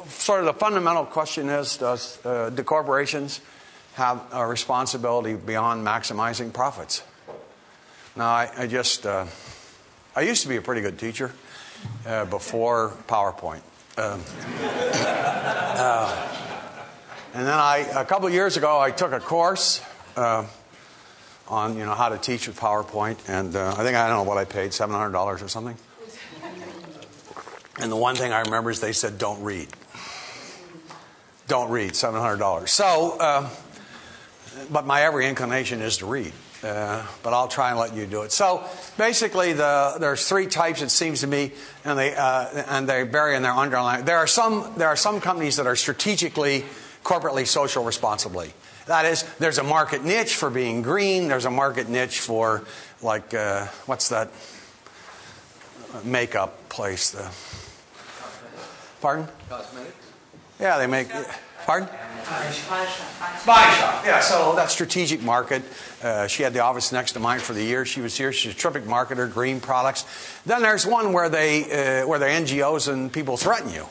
sort of the fundamental question is, do corporations have a responsibility beyond maximizing profits? Now, I used to be a pretty good teacher before PowerPoint. And then a couple of years ago, I took a course on how to teach with PowerPoint, and I don't know what I paid, $700 or something. And the one thing I remember is they said, "Don't read. Don't read." $700. So, but my every inclination is to read. But I'll try and let you do it. So basically, there's three types, it seems to me, and they vary in their underlying. There are some companies that are strategically, corporately, social responsibly. That is, there's a market niche for being green. There's a market niche for, like, what's that makeup place? Pardon? Cosmetics? Yeah, they make. Pardon? Body shop. Yeah, so that strategic market. She had the office next to mine for the year she was here. She's a terrific marketer, green products. Then there's one where they're NGOs and people threaten you.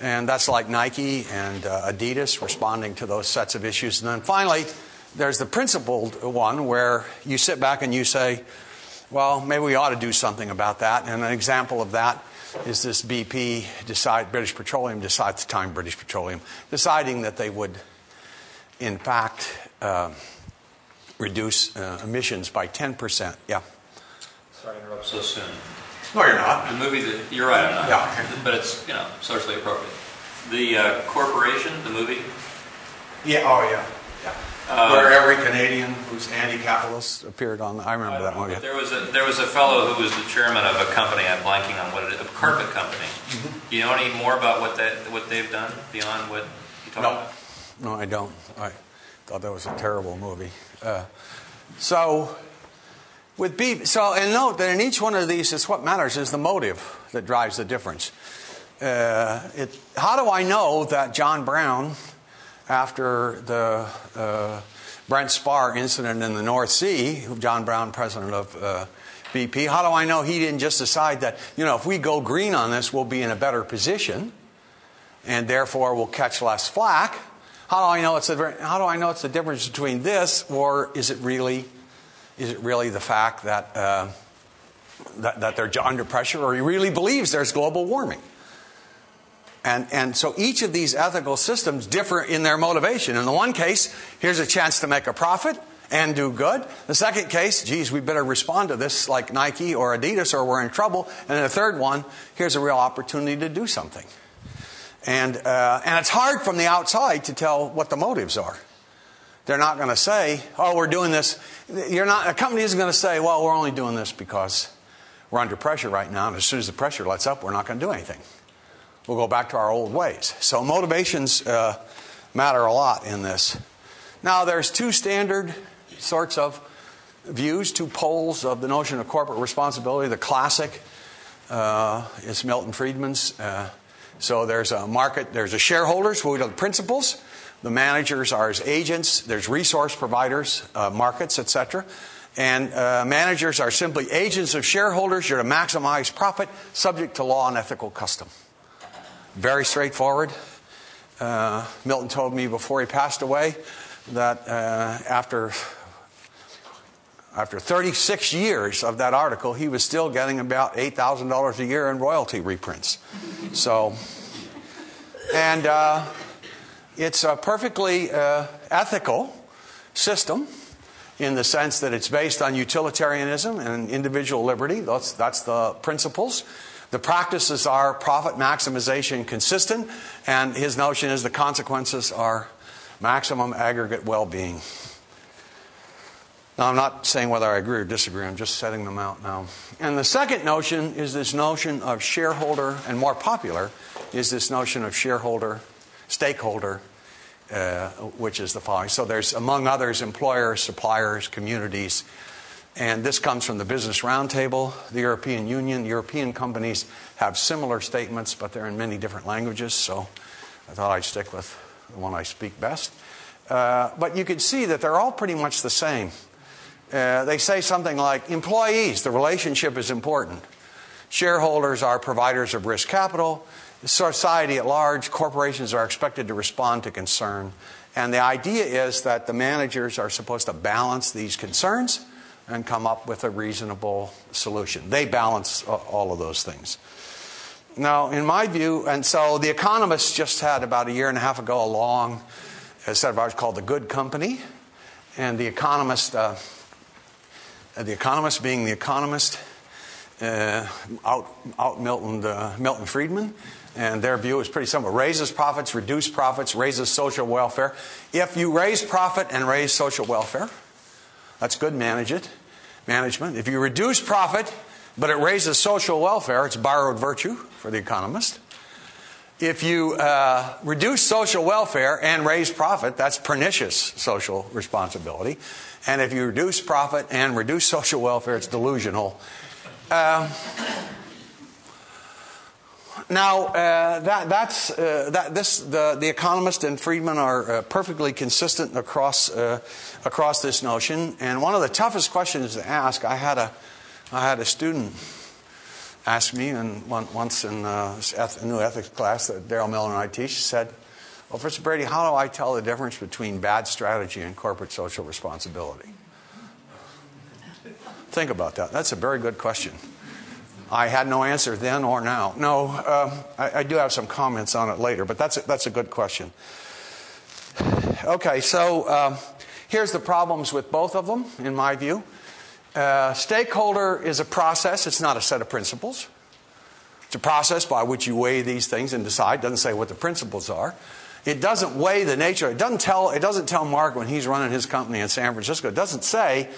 And that's like Nike and Adidas responding to those sets of issues. And then finally, there's the principled one where you sit back and you say, well, maybe we ought to do something about that. And an example of that is this BP British Petroleum deciding that they would, in fact, reduce emissions by 10%. Yeah. Sorry to interrupt so soon. No, you're not. The movie that you're right, I'm not. Yeah. But it's socially appropriate. The Corporation, the movie. Yeah. Oh, yeah. Yeah. Where every Canadian who's anti-capitalist appeared on. I remember that movie. There was a fellow who was the chairman of a company. I'm blanking on what it is. A carpet company. Mm-hmm. Do you know any more about what they've done beyond what you talked about? No, I don't. I thought that was a terrible movie. So and note that in each one of these, it's what matters is the motive that drives the difference. How do I know that John Brown, after the Brent Spar incident in the North Sea, John Brown, president of BP, how do I know he didn't just decide that, if we go green on this, we'll be in a better position, and therefore we'll catch less flack? How do I know it's the difference between this, or is it really the fact that that they're under pressure, or he really believes there's global warming? And so each of these ethical systems differ in their motivation. In the one case, here's a chance to make a profit and do good. The second case, geez, we better respond to this like Nike or Adidas or we're in trouble. And in the third one, here's a real opportunity to do something. And it's hard from the outside to tell what the motives are. They're not going to say, oh, we're doing this. A company isn't going to say, well, we're only doing this because we're under pressure right now. And as soon as the pressure lets up, we're not going to do anything. We'll go back to our old ways. So motivations matter a lot in this. Now, there's two standard sorts of views, two poles of the notion of corporate responsibility. The classic is Milton Friedman's. So there's a market, there's a shareholders who are the principals. The managers are as agents. There's resource providers, markets, etc. And managers are simply agents of shareholders. You're to maximize profit, subject to law and ethical custom. Very straightforward. Milton told me before he passed away that after 36 years of that article, he was still getting about $8,000 a year in royalty reprints. So, and it's a perfectly ethical system in the sense that it's based on utilitarianism and individual liberty. That's the principles. The practices are profit maximization consistent, and his notion is the consequences are maximum aggregate well-being. Now, I'm not saying whether I agree or disagree. I'm just setting them out now. And the second notion is this notion of shareholder, and more popular, is this notion of stakeholder, which is the following. So there's, among others, employers, suppliers, communities. And this comes from the Business Roundtable, the European Union. European companies have similar statements, but they're in many different languages. So I thought I'd stick with the one I speak best. But you can see that they're all pretty much the same. They say something like, employees, the relationship is important. Shareholders are providers of risk capital. society at large, corporations are expected to respond to concern. And the idea is that the managers are supposed to balance these concerns and come up with a reasonable solution. They balance all of those things. Now, in my view, and so The Economist just had about a year and a half ago a long set of articles called The Good Company. And The Economist being The Economist, out Milton Friedman. And their view is pretty simple. Raises profits, raises social welfare. If you raise profit and raise social welfare, that's good management. If you reduce profit, but it raises social welfare, it's borrowed virtue for The Economist. If you reduce social welfare and raise profit, that's pernicious social responsibility. And if you reduce profit and reduce social welfare, it's delusional. The Economist and Friedman are perfectly consistent across this notion. And one of the toughest questions to ask, I had a student ask me, and once in a new ethics class that Daryl Miller and I teach, said, "Well, Professor Brady, how do I tell the difference between bad strategy and corporate social responsibility?" Think about that. That's a very good question. I had no answer then or now. No, I do have some comments on it later, but that's a good question. Okay, so here's the problems with both of them, in my view. Stakeholder is a process. It's not a set of principles. It's a process by which you weigh these things and decide. It doesn't say what the principles are. It doesn't weigh the nature. It doesn't tell Mark when he's running his company in San Francisco. It doesn't say,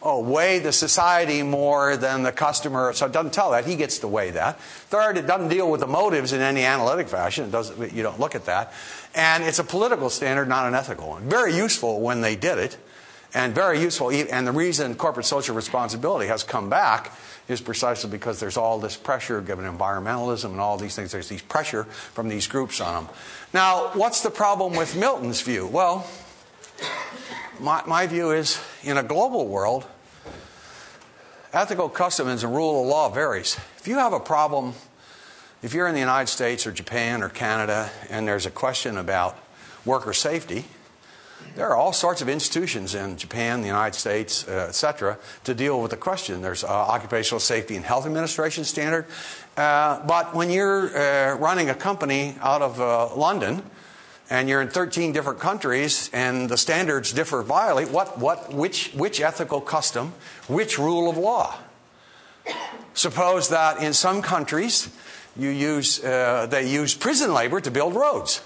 weigh the society more than the customer. So it doesn't tell that. He gets to weigh that. Third, it doesn't deal with the motives in any analytic fashion. You don't look at that. And it's a political standard, not an ethical one. Very useful when they did it. And very useful. And the reason corporate social responsibility has come back is precisely because there's all this pressure, given environmentalism and all these things. There's these pressure from these groups on them. Now, what's the problem with Milton's view? Well, my view is, in a global world, ethical custom as a rule of law varies. If you have a problem, if you're in the United States or Japan or Canada, and there's a question about worker safety, there are all sorts of institutions in Japan, the United States, etc., to deal with the question. There's Occupational Safety and Health Administration standard. But when you're running a company out of London, and you're in 13 different countries, and the standards differ violently, which ethical custom, which rule of law? Suppose that in some countries they use prison labor to build roads.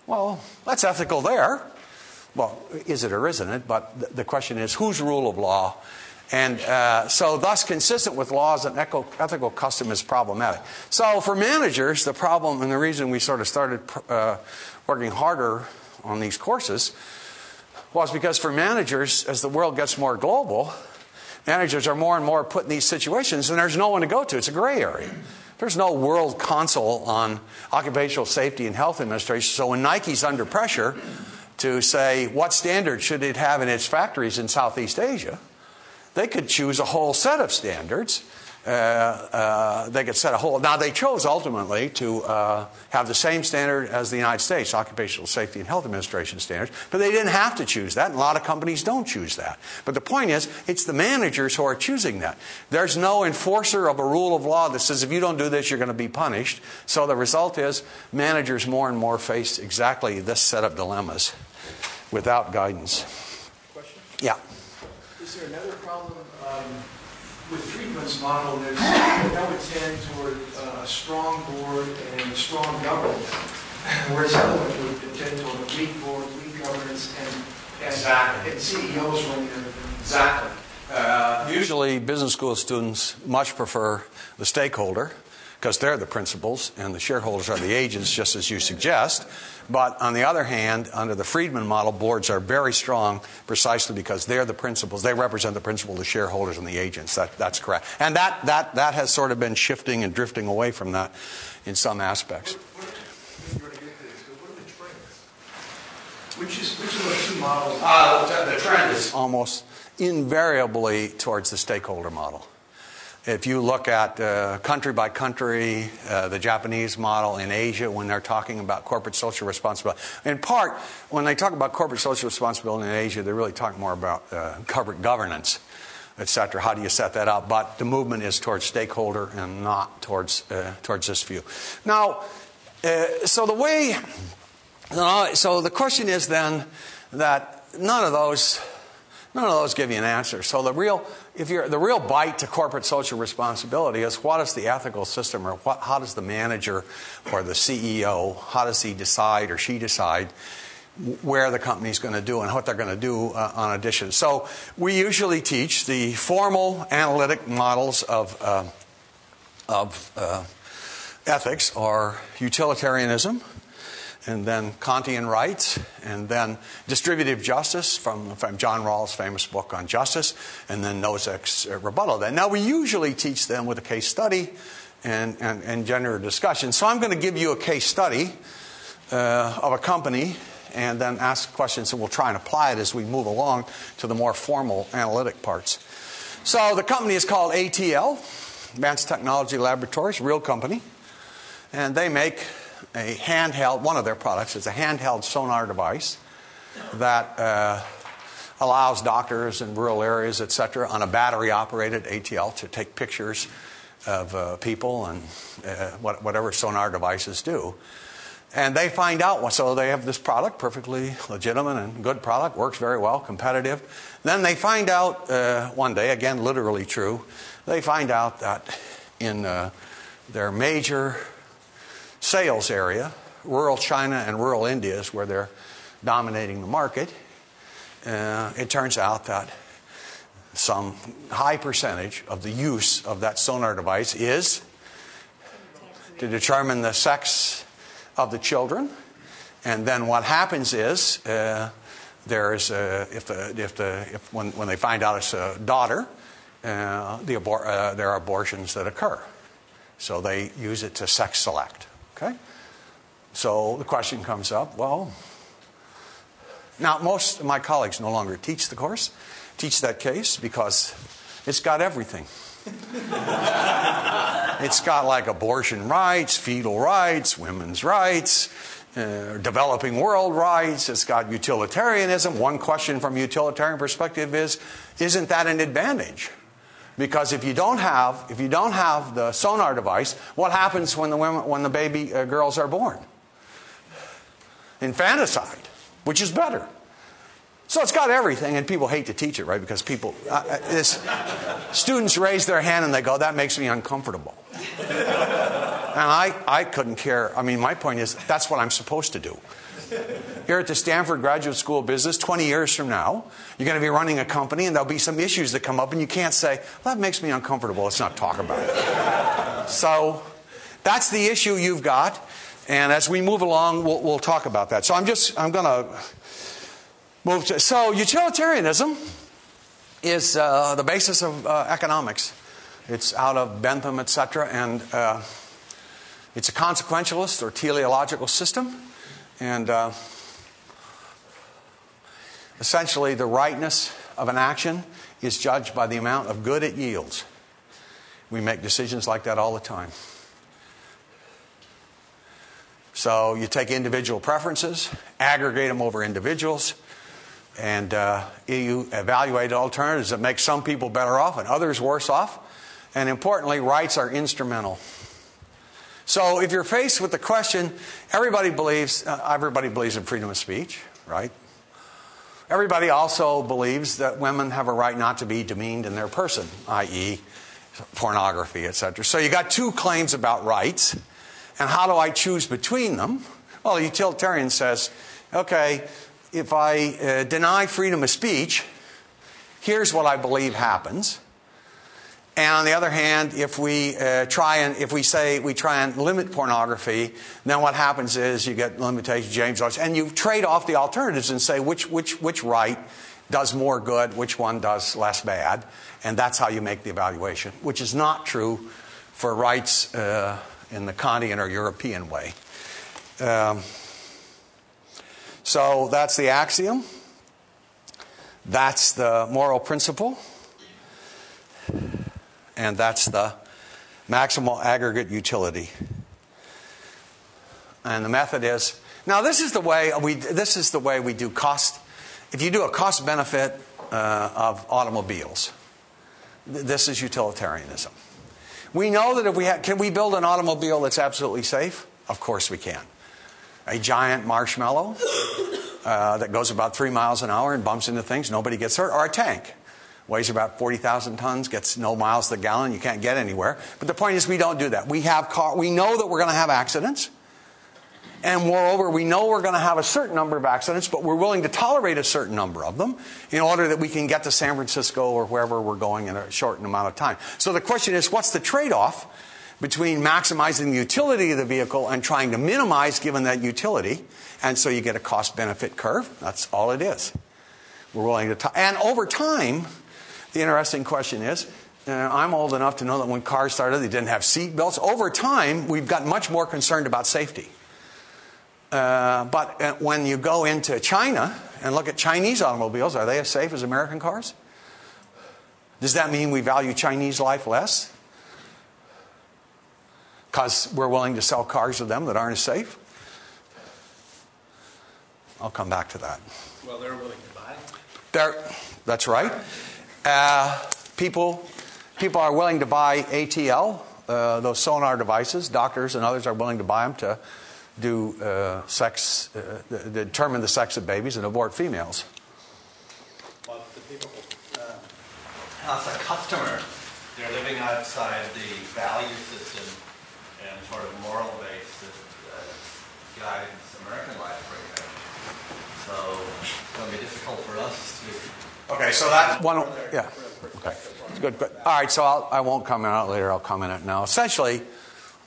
Well, that's ethical there. Well, is it or isn't it? But the question is, whose rule of law? And so thus consistent with laws, an ethical custom is problematic. So for managers, the problem, and the reason we sort of started working harder on these courses, was because for managers, as the world gets more global, managers are more and more put in these situations, and there's no one to go to. It's a gray area. There's no world council on occupational safety and health administration. So when Nike's under pressure to say what standards should it have in its factories in Southeast Asia, they could choose a whole set of standards. They could set a whole... Now, they chose ultimately to have the same standard as the United States, Occupational Safety and Health Administration standards, but they didn't have to choose that, and a lot of companies don't choose that. But the point is, it's the managers who are choosing that. There's no enforcer of a rule of law that says if you don't do this, you're going to be punished. So the result is managers more and more face exactly this set of dilemmas without guidance. Question? Yeah. Is there another problem with Friedman's model that would tend toward a strong board and a strong government, whereas the other one would tend toward a weak board, weak governance, and CEOs running everything? Exactly. Usually business school students much prefer the stakeholder, because they're the principals and the shareholders are the agents, just as you suggest. But on the other hand, under the Friedman model, boards are very strong precisely because they're the principals. They represent the principal, the shareholders, and the agents. That's correct. And that has sort of been shifting and drifting away from that in some aspects. What are the trends? Which of those two models? The trend is almost invariably towards the stakeholder model. If you look at country by country, the Japanese model in Asia, when they're talking about corporate social responsibility, in part, when they talk about corporate social responsibility in Asia, they're really talking more about corporate governance, etc. How do you set that up? But the movement is towards stakeholder and not towards this view. Now, so the question is then that none of those give you an answer. So the real bite to corporate social responsibility is, what is the ethical system, or how does the manager or the CEO, how does he decide or she decide where the company's going to do and what they're going to do on addition. So we usually teach the formal analytic models of ethics, or utilitarianism, and then Kantian rights, and then distributive justice from John Rawls' famous book on justice, and then Nozick's rebuttal. Now, we usually teach them with a case study and general discussion. So I'm going to give you a case study of a company, and then ask questions, and we'll try and apply it as we move along to the more formal analytic parts. So the company is called ATL, Advanced Technology Laboratories, real company, and they make a handheld, one of their products is a handheld sonar device that allows doctors in rural areas, etc., on a battery-operated ATL to take pictures of people and whatever sonar devices do. And they find out, so they have this product, perfectly legitimate and good product, works very well, competitive. Then they find out one day, again, literally true, they find out that in their major sales area, rural China and rural India is where they're dominating the market. It turns out that some high percentage of the use of that sonar device is to determine the sex of the children, and then what happens is when they find out it's a daughter, there are abortions that occur. So they use it to sex select. Okay, so the question comes up. Well, now most of my colleagues no longer teach that case, because it's got everything. It's got like abortion rights, fetal rights, women's rights, developing world rights. It's got utilitarianism. One question from a utilitarian perspective is, isn't that an advantage? Because if you don't have the sonar device, what happens when the baby girls are born? Infanticide, which is better. So it's got everything, and people hate to teach it, right? Because students raise their hand and they go, that makes me uncomfortable. And I couldn't care. I mean, my point is, that's what I'm supposed to do. Here at the Stanford Graduate School of Business, 20 years from now, you're going to be running a company, and there'll be some issues that come up, and you can't say, well, that makes me uncomfortable, let's not talk about it. So that's the issue you've got, and as we move along, we'll talk about that. So I'm going to move to, so utilitarianism is the basis of economics. It's out of Bentham, etc., and it's a consequentialist or teleological system, and essentially the rightness of an action is judged by the amount of good it yields. We make decisions like that all the time. So you take individual preferences, aggregate them over individuals, and you evaluate alternatives that make some people better off and others worse off. And importantly, rights are instrumental. So if you're faced with the question, everybody believes in freedom of speech, right? Everybody also believes that women have a right not to be demeaned in their person, i.e. pornography, etc. So you got two claims about rights, and how do I choose between them? Well, a utilitarian says, okay, if I deny freedom of speech, here's what I believe happens. And on the other hand, if we try and limit pornography, then what happens is you get limitations, James Joyce, and you trade off the alternatives and say which right does more good, which one does less bad, and that's how you make the evaluation, which is not true for rights in the Kantian or European way. So that's the axiom. That's the moral principle. and that's the maximal aggregate utility. And the method is, now this is the way we do cost. If you do a cost benefit of automobiles, this is utilitarianism. We know that can we build an automobile that's absolutely safe? Of course we can. A giant marshmallow that goes about 3 miles an hour and bumps into things, nobody gets hurt. Or a tank, weighs about 40,000 tons, gets no miles to the gallon, you can't get anywhere. But the point is we don't do that. We know that we're going to have accidents. And moreover, we know we're going to have a certain number of accidents, but we're willing to tolerate a certain number of them in order that we can get to San Francisco or wherever we're going in a short amount of time. So the question is, what's the trade-off between maximizing the utility of the vehicle and trying to minimize given that utility? And so you get a cost-benefit curve. That's all it is. We're willing to... And over time, the interesting question is, I'm old enough to know that when cars started, they didn't have seat belts. Over time, we've gotten much more concerned about safety. But when you go into China and look at Chinese automobiles, are they as safe as American cars? Does that mean we value Chinese life less? Because we're willing to sell cars to them that aren't as safe? I'll come back to that. Well, they're willing to buy. That's right. People are willing to buy ATL, those sonar devices. Doctors and others are willing to buy them to do determine the sex of babies and abort females. But the people, as a customer, they're living outside the value system and sort of moral base that guides American life right now. So it's going to be difficult for us to... Okay, so that's one... Yeah, okay. Good. All right, so I won't comment on it later. I'll comment on it now. Essentially,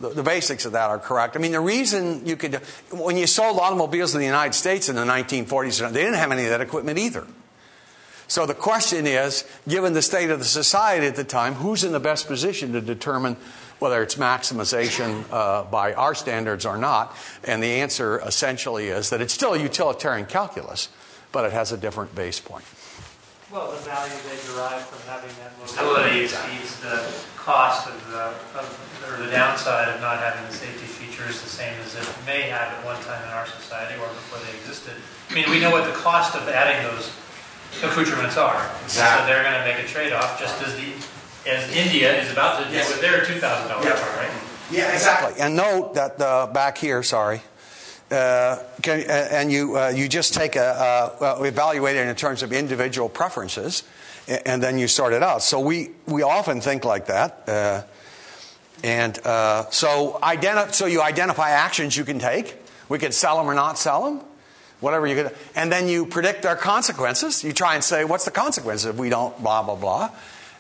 the basics of that are correct. I mean, the reason you could... When you sold automobiles in the United States in the 1940s, they didn't have any of that equipment either. So the question is, given the state of the society at the time, who's in the best position to determine whether it's maximization by our standards or not? And the answer essentially is that it's still a utilitarian calculus, but it has a different base point. Well, the value they derive from having that mobility exceeds the cost of or the downside of not having the safety features the same as it may have at one time in our society or before they existed. I mean, we know what the cost of adding those accoutrements are. Exactly. So they're going to make a trade-off, just as India is about to do with their $2,000 car, right? Yeah, exactly. And note that back here, you just take evaluate it in terms of individual preferences, and then you sort it out. So we often think like that, so you identify actions you can take. We could sell them or not sell them, whatever you could, and then you predict their consequences. You try and say, what's the consequence if we don't blah blah blah,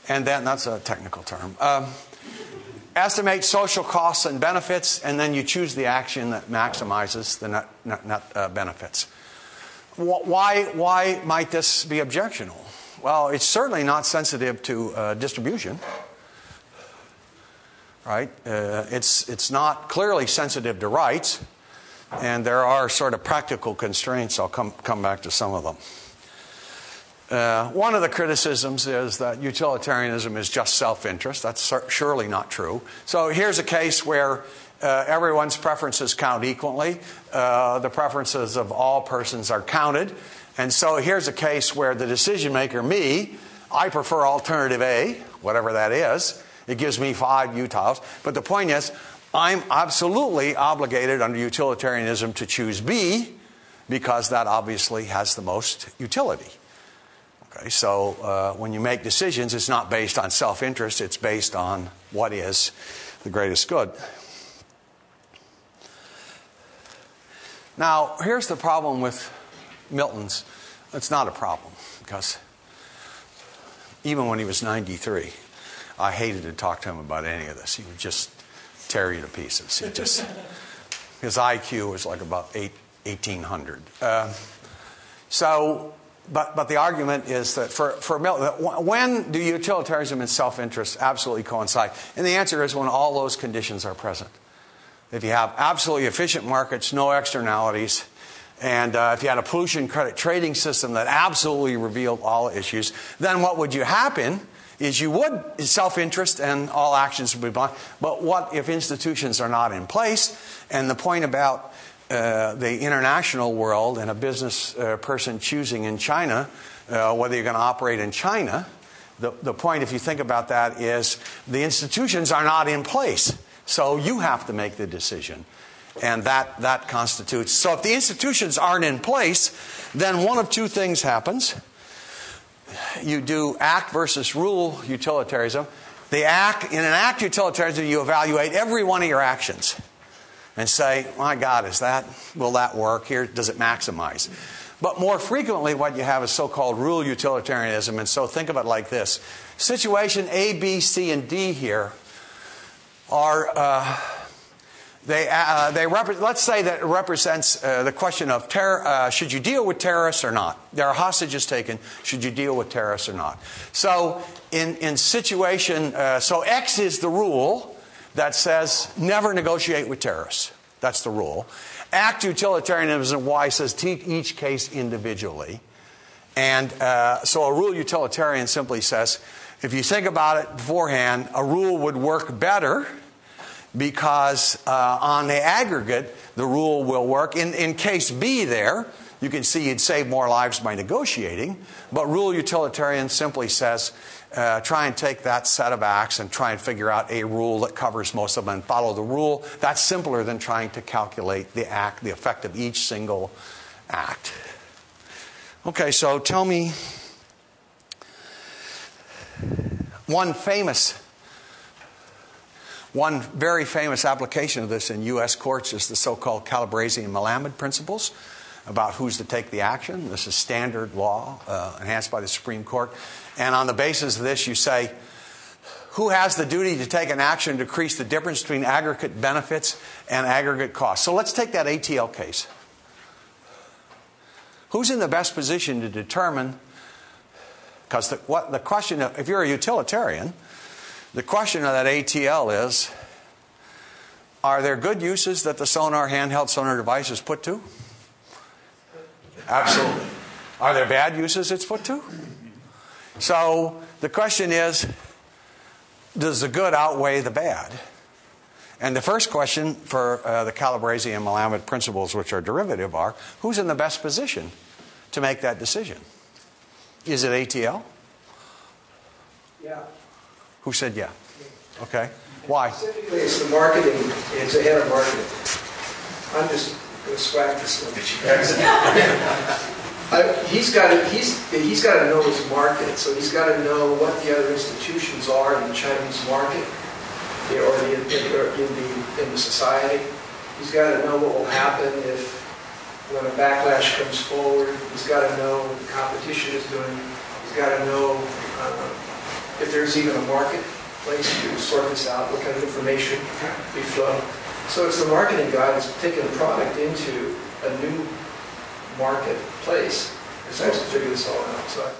and then that's a technical term. Estimate social costs and benefits, and then you choose the action that maximizes the net benefits. Why might this be objectionable? Well, it's certainly not sensitive to distribution, right? It's not clearly sensitive to rights, and there are sort of practical constraints. I'll come back to some of them. One of the criticisms is that utilitarianism is just self-interest. That's surely not true. So here's a case where everyone's preferences count equally. The preferences of all persons are counted. And so here's a case where the decision maker, me, I prefer alternative A, whatever that is. It gives me 5 utiles. But the point is, I'm absolutely obligated under utilitarianism to choose B because that obviously has the most utility. Okay, so when you make decisions, it's not based on self-interest, it's based on what is the greatest good. Now, here's the problem with Milton's. It's not a problem, because even when he was 93, I hated to talk to him about any of this. He would just tear you to pieces. His IQ was like about 1800. But the argument is that for Milton, when do utilitarianism and self-interest absolutely coincide? And the answer is when all those conditions are present. If you have absolutely efficient markets, no externalities, and if you had a pollution credit trading system that absolutely revealed all issues, then what would happen is you would, self-interest and all actions would be blind. But what if institutions are not in place? And the point about the international world and a business person choosing in China, whether you're going to operate in China, the point, if you think about that, is the institutions are not in place. So you have to make the decision. And that constitutes. So if the institutions aren't in place, then one of two things happens. You do act versus rule utilitarianism. In an act utilitarianism, you evaluate every one of your actions and say, my God, will that work here? Does it maximize? But more frequently, what you have is so-called rule utilitarianism. And so think of it like this. Situation A, B, C, and D here are, let's say that it represents the question of should you deal with terrorists or not? There are hostages taken. Should you deal with terrorists or not? So in situation, so X is the rule that says never negotiate with terrorists. That's the rule. Act utilitarianism, Y, says treat each case individually. And so a rule utilitarian simply says, if you think about it beforehand, a rule would work better because on the aggregate, the rule will work. In case B there, you can see you'd save more lives by negotiating. But rule utilitarian simply says, try and take that set of acts and try and figure out a rule that covers most of them and follow the rule. That's simpler than trying to calculate the effect of each single act. Okay, so tell me one very famous application of this in U.S. courts is the so-called Calabresi and Melamed principles about who's to take the action. This is standard law enhanced by the Supreme Court. And on the basis of this, you say, who has the duty to take an action to decrease the difference between aggregate benefits and aggregate costs? So let's take that ATL case. Who's in the best position to determine, because the question, if you're a utilitarian, the question of that ATL is, are there good uses that the handheld sonar device is put to? Absolutely. Are there bad uses it's put to? So the question is, does the good outweigh the bad? And the first question for the Calabresi and Melamed principles, which are derivative, are, who's in the best position to make that decision? Is it ATL? Yeah. Who said yeah? Okay. Why? Specifically, it's the marketing. It's the head of marketing. I'm just going to swag this one. He's got to know his market, so he's got to know what the other institutions are in the Chinese market, or in the society. He's got to know what will happen when a backlash comes forward. He's got to know what the competition is doing. He's got to know if there's even a marketplace to sort this out, what kind of information we flow. So it's the marketing guy that's taking the product into a new marketplace. It's actually figure this all out. So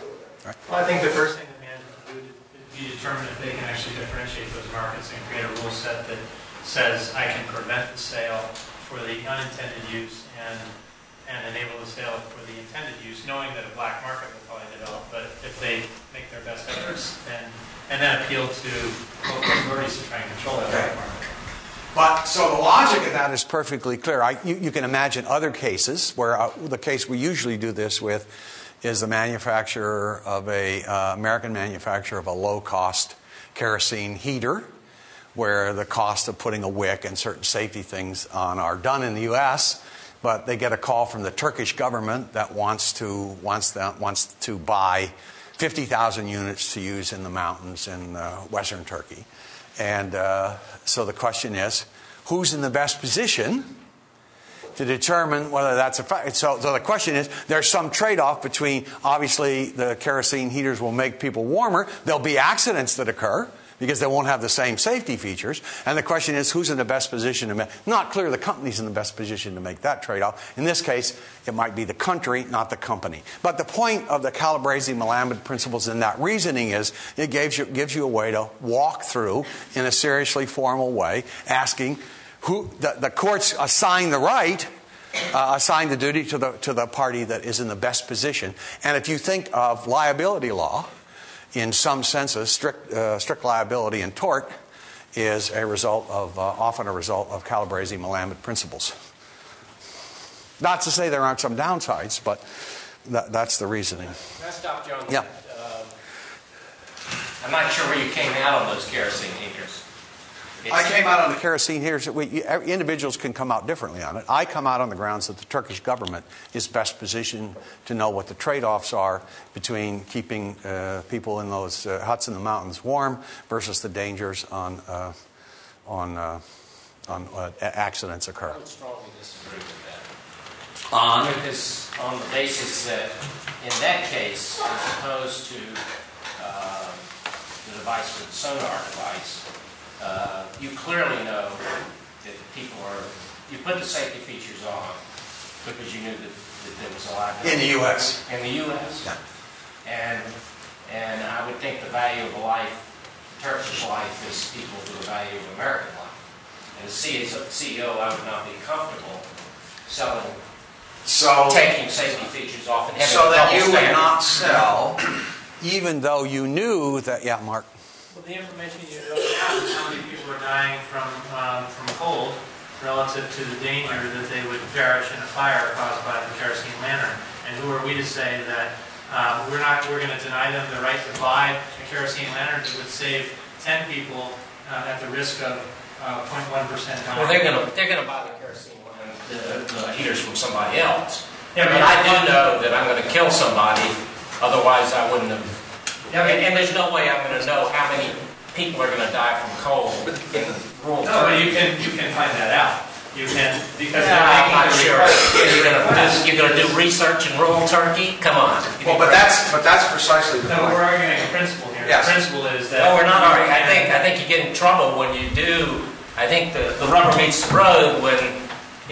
well, I think the first thing that management would do would be determine if they can actually differentiate those markets and create a rule set that says I can prevent the sale for the unintended use and enable the sale for the intended use, knowing that a black market will probably develop. But if they make their best efforts and then appeal to local authorities to try and control that black market. But so the logic of that is perfectly clear. You can imagine other cases where the case we usually do this with is the manufacturer of American manufacturer of a low-cost kerosene heater, where the cost of putting a wick and certain safety things on are done in the U.S., but they get a call from the Turkish government that wants to buy 50,000 units to use in the mountains in western Turkey. And so the question is, who's in the best position to determine whether that's a fact? So the question is, there's some trade-off between, obviously, the kerosene heaters will make people warmer. There'll be accidents that occur because they won't have the same safety features. And the question is, who's in the best position to make? Not clear the company's in the best position to make that trade-off. In this case, it might be the country, not the company. But the point of the Calabresi-Melamed principles in that reasoning is it gives you a way to walk through in a seriously formal way, asking who the courts assign the duty to the party that is in the best position. And if you think of liability law, in some senses, strict liability and tort is a result of, often a result of Calabrese-Willamette principles. Not to say there aren't some downsides, but that's the reasoning. Can I stop, John? Yeah. I'm not sure where you came out on those kerosene heaters. I came out on the kerosene heaters. Individuals can come out differently on it. I come out on the grounds that the Turkish government is best positioned to know what the trade-offs are between keeping people in those huts in the mountains warm versus the dangers on accidents occur. I would strongly disagree with that. On the basis that in that case, as opposed to the device with the sonar device, you clearly know that people you put the safety features on because you knew that there was a liability. In the U.S. In the U.S. Yeah. And I would think the value of a life, Turkish life, is equal to the value of American life. And as CEO, I would not be comfortable taking safety features off and having so that double you would standards. not sell, even though you knew that. Yeah, Mark. Well, the information you don't have is how many people are dying from cold relative to the danger that they would perish in a fire caused by the kerosene lantern. And who are we to say that we're going to deny them the right to buy a kerosene lantern that would save 10 people at the risk of 0.1% dying? Well, they're going to buy the kerosene the heaters from somebody else. Yeah, but I do know that I'm going to kill somebody. Otherwise, I wouldn't have. Yeah, and there's no way I'm going to know how many people are going to die from cold in rural No, but Turkey. you can find that out. You can, because I'm not sure. request. You're going to do research in rural Turkey? Come on. Well, but that's precisely the No, point. we're arguing a principle here. Yes. The principle is that... No, we're not arguing. I think you get in trouble when you do. I think the rubber meets the road when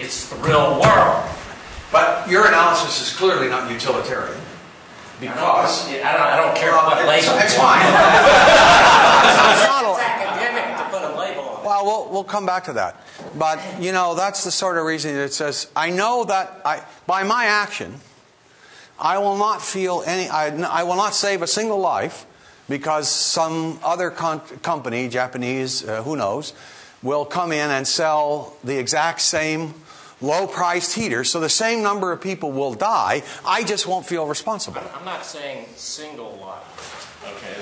it's the real world. But your analysis is clearly not utilitarian. Because I don't care what label. it's fine. It's academic to put a label on it. Well, we'll come back to that. But, that's the sort of reasoning that says, I know that by my action, I will not feel I will not save a single life because some other company, Japanese, who knows, will come in and sell the exact same low-priced heater, so the same number of people will die. I just won't feel responsible. I'm not saying single life. Okay,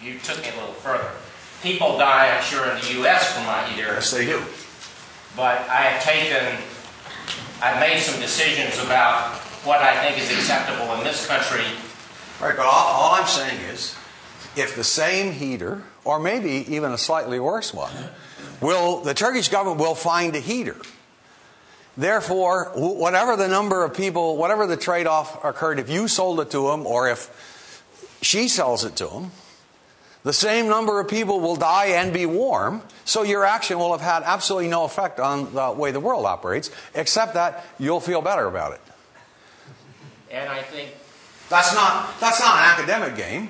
you took me a little further. People die, I'm sure, in the U.S. from my heater. Yes, they do. But I've made some decisions about what I think is acceptable in this country. Right, but all I'm saying is, if the same heater, or maybe even a slightly worse one, the Turkish government will find a heater. Therefore, whatever the number of people, whatever the trade-off occurred, if you sold it to them or if she sells it to them, the same number of people will die and be warm, so your action will have had absolutely no effect on the way the world operates, except that you'll feel better about it. And I think That's not an academic game.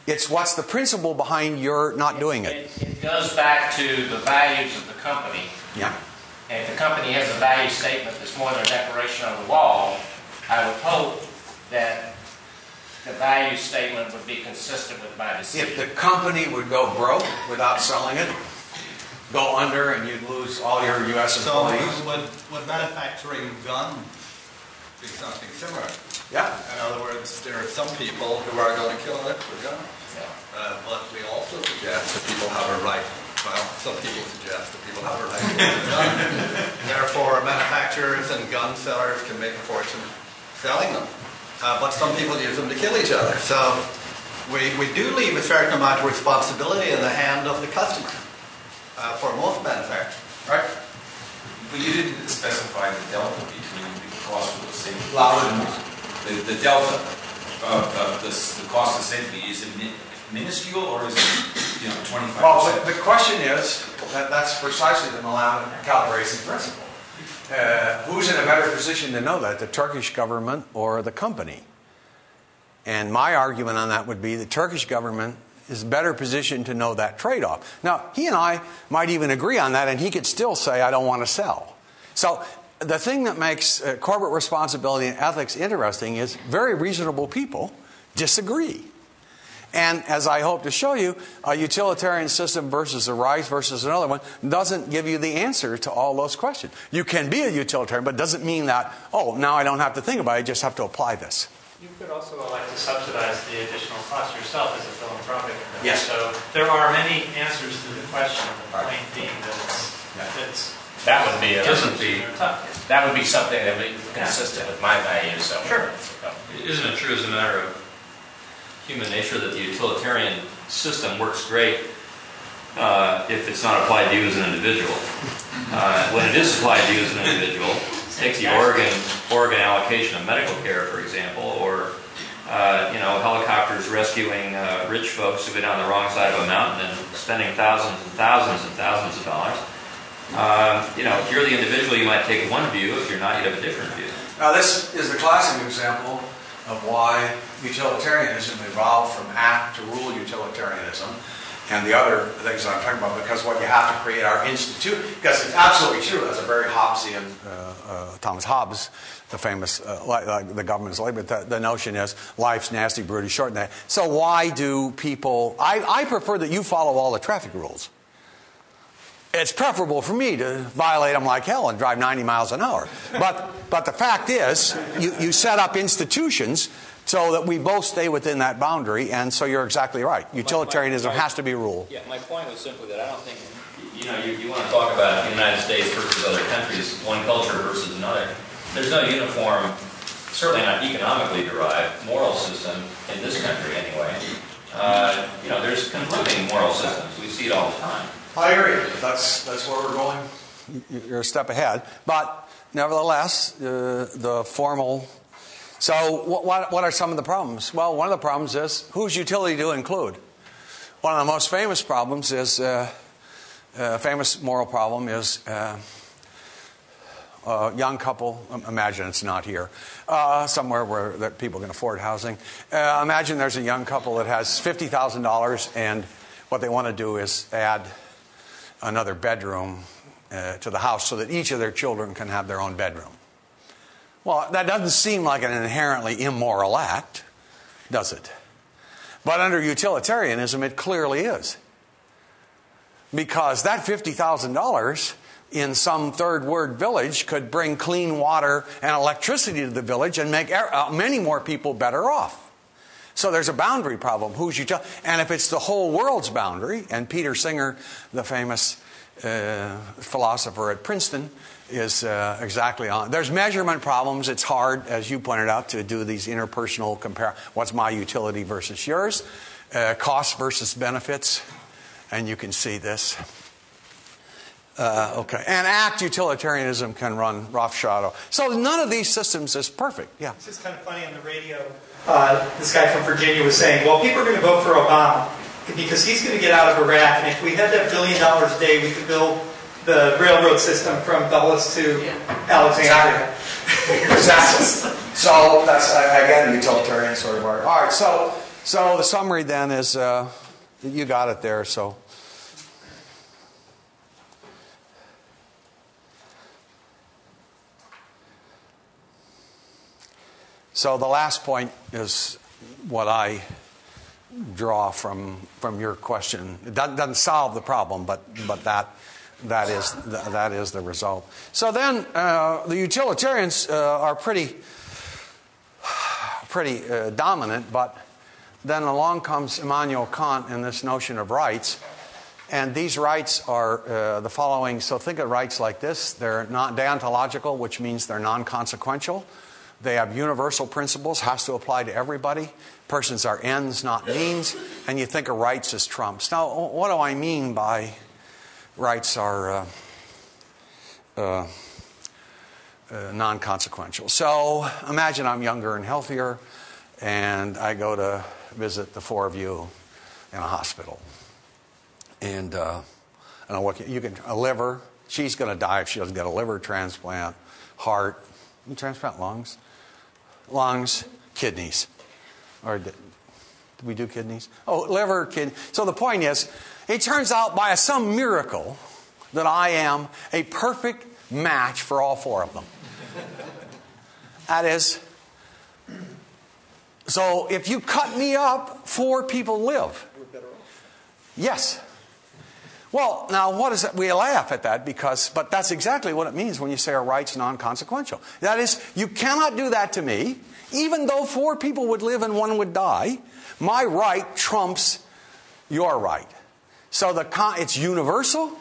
It's what's the principle behind your not doing it. It goes back to the values of the company. Yeah. And if the company has a value statement that's more than a decoration on the wall, I would hope that the value statement would be consistent with my decision. If the company would go broke without selling it, go under, and you'd lose all your U.S. employees. So would manufacturing gun be something similar? Yeah. In other words, there are some people who are going to kill it with guns. But we also suggest that people have a right. Well, some people suggest that people have a right to own a gun. Therefore, manufacturers and gun sellers can make a fortune selling them. But some people use them to kill each other. So we do leave a certain amount of responsibility in the hand of the customer for most manufacturers. Right? But you didn't specify the delta between the cost of the safety. Louder. The delta of the cost of safety, is it minuscule or is it 25%? Well, the question is, that's precisely the Calabrese principle. Who's in a better position to know that, the Turkish government or the company? And my argument on that would be the Turkish government is better positioned to know that trade-off. Now, he and I might even agree on that, and he could still say, I don't want to sell. So the thing that makes corporate responsibility and ethics interesting is very reasonable people disagree. And as I hope to show you, a utilitarian system versus a rights versus another one doesn't give you the answer to all those questions. You can be a utilitarian, but it doesn't mean that, oh, now I don't have to think about it, I just have to apply this. You could also elect to subsidize the additional cost yourself as a philanthropic endeavor. Yes. So there are many answers to the question, the point being that it's That would be tough. that would be something that would be consistent with my values. So Sure. Isn't it true as a matter of human nature that the utilitarian system works great if it's not applied to you as an individual? When it is applied to you as an individual, take the Oregon allocation of medical care, for example, or helicopters rescuing rich folks who've been on the wrong side of a mountain and spending thousands and thousands and thousands of dollars. If you're the individual, you might take one view. If you're not, you'd have a different view. Now, this is the classic example of why utilitarianism evolved from act to rule utilitarianism and the other things that I'm talking about, because what you have to create are institute, because it's absolutely true, that's a very Hobbesian, Thomas Hobbes, the famous, the government's labor, the notion is life's nasty, brutish, short, and that. So why do people, I prefer that you follow all the traffic rules. It's preferable for me to violate them like hell and drive 90 miles an hour. But the fact is, you set up institutions so that we both stay within that boundary, and so you're exactly right. Utilitarianism has to be rule. Yeah, my point was simply that I don't think, you want to talk about the United States versus other countries, one culture versus another. There's no uniform, certainly not economically derived, moral system in this country anyway. There's conflicting moral systems. We see it all the time. I agree. That's where we're going. You're a step ahead. But nevertheless, the formal... So what are some of the problems? Well, one of the problems is, whose utility to include? One of the most famous problems is, famous moral problem is a young couple, imagine it's not here, somewhere where that people can afford housing. Imagine there's a young couple that has $50,000 and what they want to do is add another bedroom to the house so that each of their children can have their own bedroom. Well, that doesn't seem like an inherently immoral act, does it? But under utilitarianism, it clearly is. Because that $50,000 in some third world village could bring clean water and electricity to the village and make many more people better off. So there's a boundary problem. Who's utility? And if it's the whole world's boundary, and Peter Singer, the famous philosopher at Princeton, is exactly on. There's measurement problems. It's hard, as you pointed out, to do these interpersonal compare. What's my utility versus yours? Cost versus benefits. And you can see this. Okay. And act utilitarianism can run roughshod. So none of these systems is perfect. Yeah. It's just kind of funny on the radio. This guy from Virginia was saying, well, people are going to vote for Obama because he's going to get out of Iraq. And if we had that $1 billion a day, we could build the railroad system from Dulles to Alexandria. Exactly. So that's, again, a utilitarian sort of argument. All right. So the summary then is, you got it there. So the last point is what I draw from your question. It doesn't solve the problem, but that is the result. So then the utilitarians are pretty dominant, but then along comes Immanuel Kant and this notion of rights. And these rights are the following. So think of rights like this. They're not deontological, which means they're non-consequential. They have universal principles, has to apply to everybody. Persons are ends, not means. And you think of rights as trumps. Now, what do I mean by rights are non-consequential? So imagine I'm younger and healthier, and I go to visit the four of you in a hospital. And you can a liver. She's going to die if she doesn't get a liver transplant. Heart. You transplant lungs. Lungs, kidneys. Or did we do kidneys? Oh, liver, kidney. So the point is, it turns out by some miracle that I am a perfect match for all four of them. That is, So if you cut me up, 4 people live. We're better off. Yes. Well, now what is that? We laugh at that but that's exactly what it means when you say a right's non-consequential. That is, you cannot do that to me, even though 4 people would live and 1 would die. My right trumps your right. So it's universal.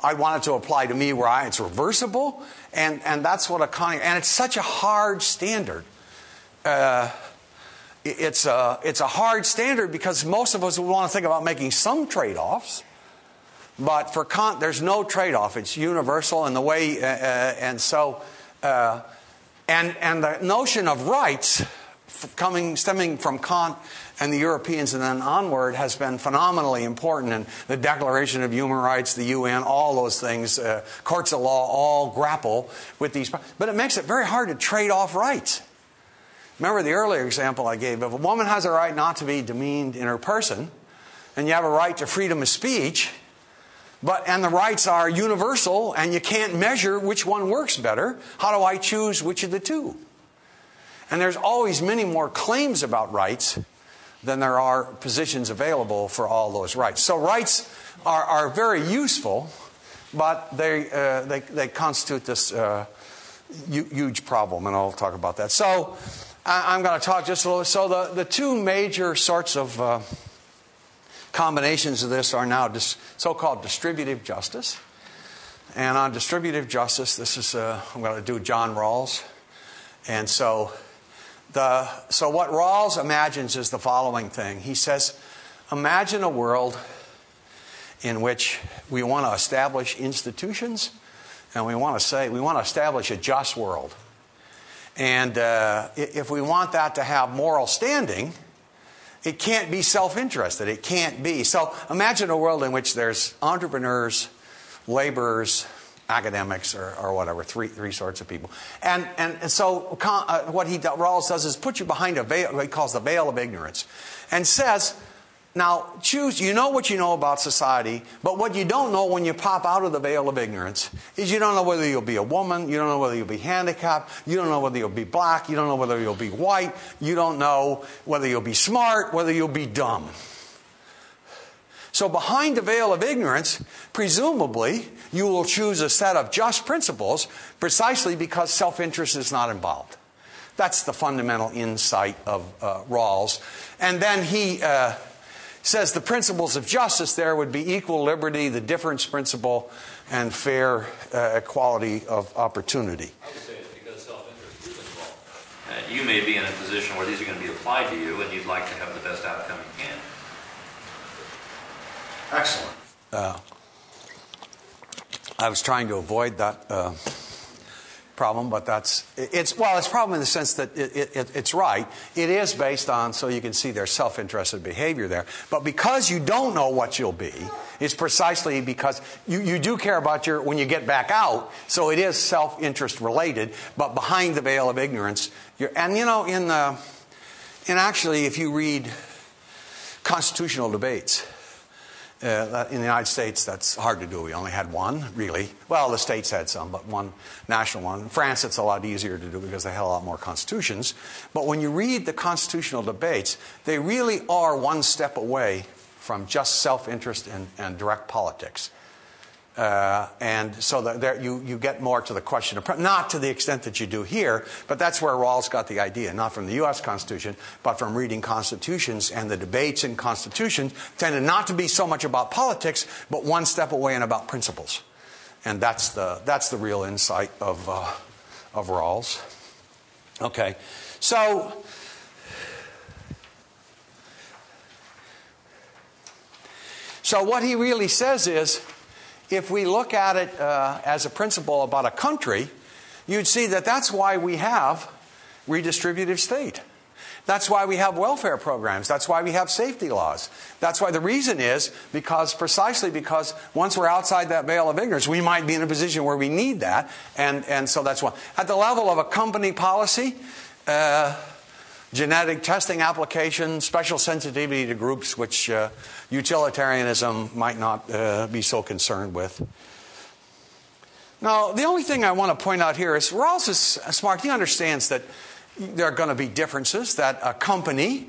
I want it to apply to me where it's reversible, and that's what and it's such a hard standard. It's a hard standard because most of us would want to think about making some trade-offs, but for Kant, there's no trade-off. It's universal in the way, and the notion of rights stemming from Kant and the Europeans and then onward has been phenomenally important. And the Declaration of Human Rights, the UN, all those things, courts of law, all grapple with these. But it makes it very hard to trade off rights. Remember the earlier example I gave. If a woman has a right not to be demeaned in her person, and you have a right to freedom of speech, and the rights are universal, and you can't measure which one works better, how do I choose which of the two? And there's always many more claims about rights than there are positions available for all those rights. So rights are very useful, but they constitute this huge problem, and I'll talk about that. So I'm going to talk just a little. So the 2 major sorts of combinations of this are now so-called distributive justice. And on distributive justice, this is I'm going to do John Rawls. And so what Rawls imagines is the following thing. He says, imagine a world in which we want to establish institutions, and we want to establish a just world. And if we want that to have moral standing, it can't be self-interested. It can't be. So imagine a world in which there's entrepreneurs, laborers, academics, or whatever, three sorts of people. And so what Rawls does is put you behind a veil, what he calls the veil of ignorance, and says, now choose, you know what you know about society, but what you don't know when you pop out of the veil of ignorance is you don't know whether you'll be a woman, you don't know whether you'll be handicapped, you don't know whether you'll be black, you don't know whether you'll be white, you don't know whether you'll be smart, whether you'll be dumb. So behind the veil of ignorance, presumably, you will choose a set of just principles precisely because self-interest is not involved. That's the fundamental insight of Rawls. And then he says the principles of justice there would be equal liberty, the difference principle, and fair equality of opportunity. I would say it's because self-interest is involved. You may be in a position where these are going to be applied to you, and you'd like to have the best outcome you can. Excellent. I was trying to avoid that problem, but it's a problem in the sense that it's right. It is based on, so you can see there's self-interested behavior there. But because you don't know what you'll be, it's precisely because you do care about when you get back out, so it is self-interest related, but behind the veil of ignorance. Actually, if you read constitutional debates, in the United States, that's hard to do. We only had one, really. Well, the states had some, but one national one. In France, it's a lot easier to do because they had a lot more constitutions. But when you read the constitutional debates, they really are one step away from just self-interest and direct politics. And so that you get more to the question of, not to the extent that you do here, but that's where Rawls got the idea, not from the U.S. Constitution, but from reading constitutions, and the debates in constitutions tended not to be so much about politics, but one step away and about principles. And that's the real insight of Rawls. Okay, so what he really says is, if we look at it as a principle about a country, you'd see that that's why we have redistributive state. That's why we have welfare programs. That's why we have safety laws. That's why the reason is precisely because once we're outside that veil of ignorance, we might be in a position where we need that. And so that's why. At the level of a company policy, genetic testing application, special sensitivity to groups which utilitarianism might not be so concerned with. Now, the only thing I want to point out here is Rawls is smart. He understands that there are going to be differences that a company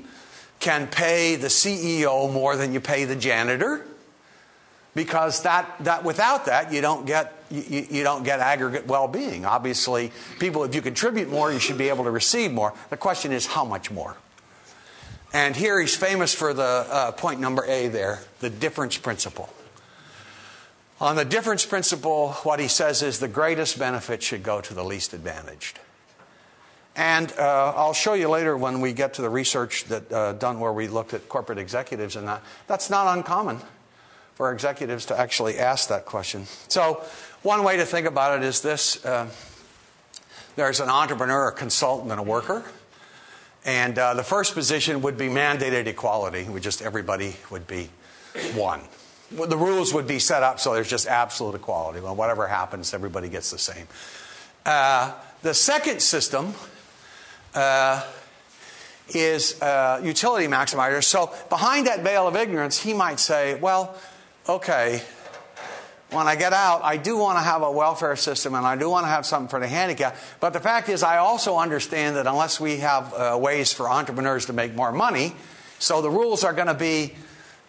can pay the CEO more than you pay the janitor, because that without that you don't get aggregate well-being. Obviously, people, if you contribute more, you should be able to receive more. The question is how much more. And here he's famous for the point number A there, the difference principle. On the difference principle, what he says is the greatest benefit should go to the least advantaged. And I'll show you later when we get to the research that done where we looked at corporate executives and that's not uncommon for executives to actually ask that question. So one way to think about it is this. There's an entrepreneur, a consultant, and a worker. And the first position would be mandated equality. Everybody would be one. The rules would be set up so there's just absolute equality. Well, whatever happens, everybody gets the same. The second system is utility maximizer. So behind that veil of ignorance, he might say, well, okay, when I get out, I do want to have a welfare system and I do want to have something for the handicapped. But the fact is, I also understand that unless we have ways for entrepreneurs to make more money, so the rules are going to be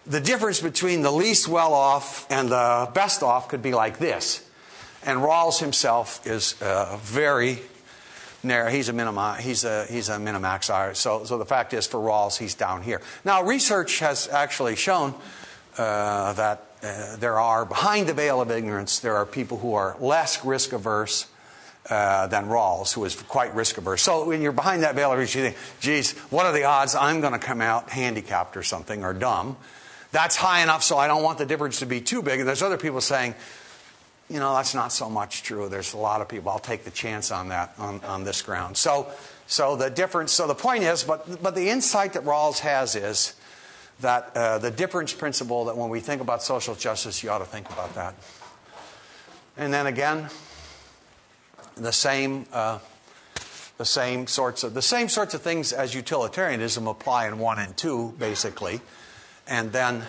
the difference between the least well-off and the best off could be like this. And Rawls himself is very narrow. He's a minimaxer. So the fact is, for Rawls, he's down here. Now, research has actually shown that there are, behind the veil of ignorance, there are people who are less risk-averse than Rawls, who is quite risk-averse. So when you're behind that veil of ignorance, you think, geez, what are the odds I'm going to come out handicapped or something, or dumb? That's high enough, so I don't want the difference to be too big. And there's other people saying, you know, that's not so much true. There's a lot of people, I'll take the chance on that, on this ground. So the difference, so the point is, but the insight that Rawls has is that the difference principle, that when we think about social justice, you ought to think about that. And then again, the same sorts of things as utilitarianism apply in 1 and 2, basically. And then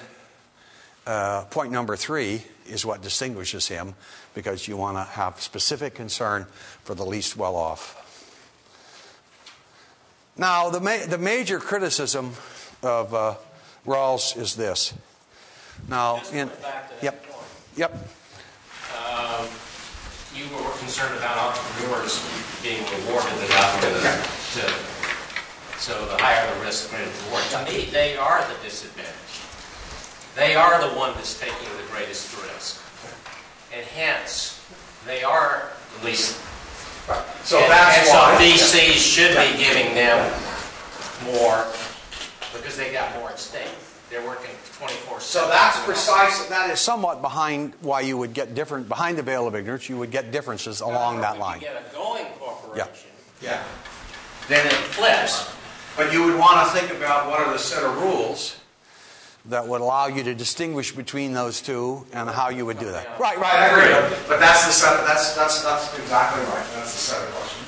point number 3 is what distinguishes him, because you want to have specific concern for the least well-off. Now, the major criticism of Rawls is this. Now, yep. You were concerned about entrepreneurs being rewarded enough so the higher the risk, the greater the reward. To me, they are the disadvantaged. They are the one that's taking the greatest risk. And hence, they are the least. Right. So that's why. So VCs should be giving them more because they got more at stake. They're working 24/7. So that's precise. That is somewhat behind why you would get different, behind the veil of ignorance, you would get differences along that line. If you get a going corporation, yeah, then it flips. But you would want to think about what are the set of rules that would allow you to distinguish between those two and how you would do that. Right, I agree. But that's the set. That's exactly right. That's the set of questions.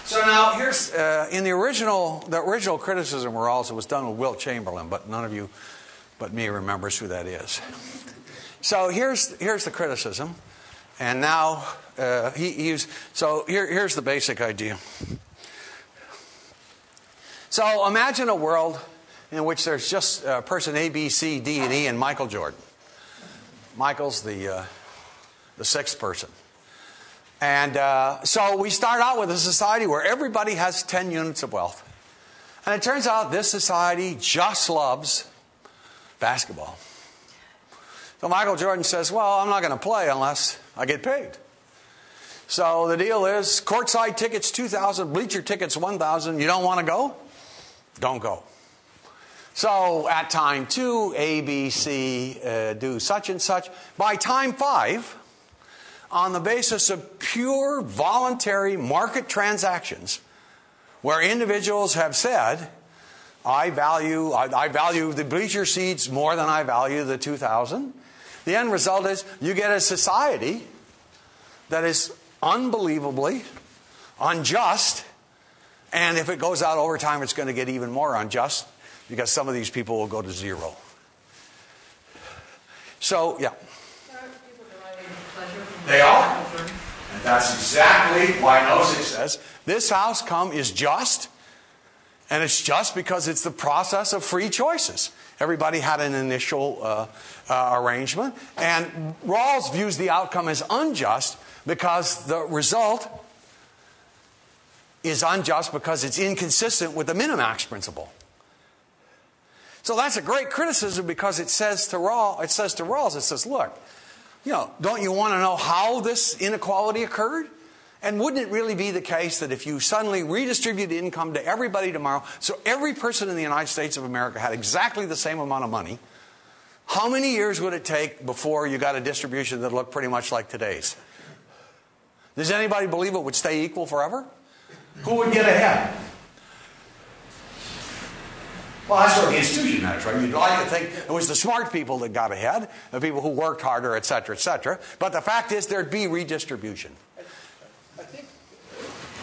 So now here's in the original criticism of Rawls, it was done with Wilt Chamberlain, but none of you but me remembers who that is. So here's the criticism, and now here's the basic idea. So imagine a world in which there's just person A, B, C, D, and E, and Michael Jordan. Michael's the sixth person. And so we start out with a society where everybody has 10 units of wealth. And it turns out this society just loves basketball. So Michael Jordan says, well, I'm not going to play unless I get paid. So the deal is courtside tickets $2,000, bleacher tickets $1,000. You don't want to go? Don't go. So at time 2, A, B, C do such and such. By time 5, on the basis of pure voluntary market transactions, where individuals have said, I value the bleacher seats more than I value the 2,000. The end result is you get a society that is unbelievably unjust, and if it goes out over time, it's going to get even more unjust, because some of these people will go to zero. So, yeah. They are. And that's exactly why Nozick says, this outcome is just And it's just because it's the process of free choices. Everybody had an initial arrangement. And Rawls views the outcome as unjust because the result is unjust because it's inconsistent with the Minimax principle. So that's a great criticism because it says to Rawls, look, don't you want to know how this inequality occurred? And wouldn't it really be the case that if you suddenly redistribute income to everybody tomorrow, so every person in the United States of America had exactly the same amount of money, how many years would it take before you got a distribution that looked pretty much like today's? Does anybody believe it would stay equal forever? Who would get ahead? Well, that's what the institution has, right? You'd like to think it was the smart people that got ahead, the people who worked harder, et cetera, et cetera. But the fact is there'd be redistribution. I think,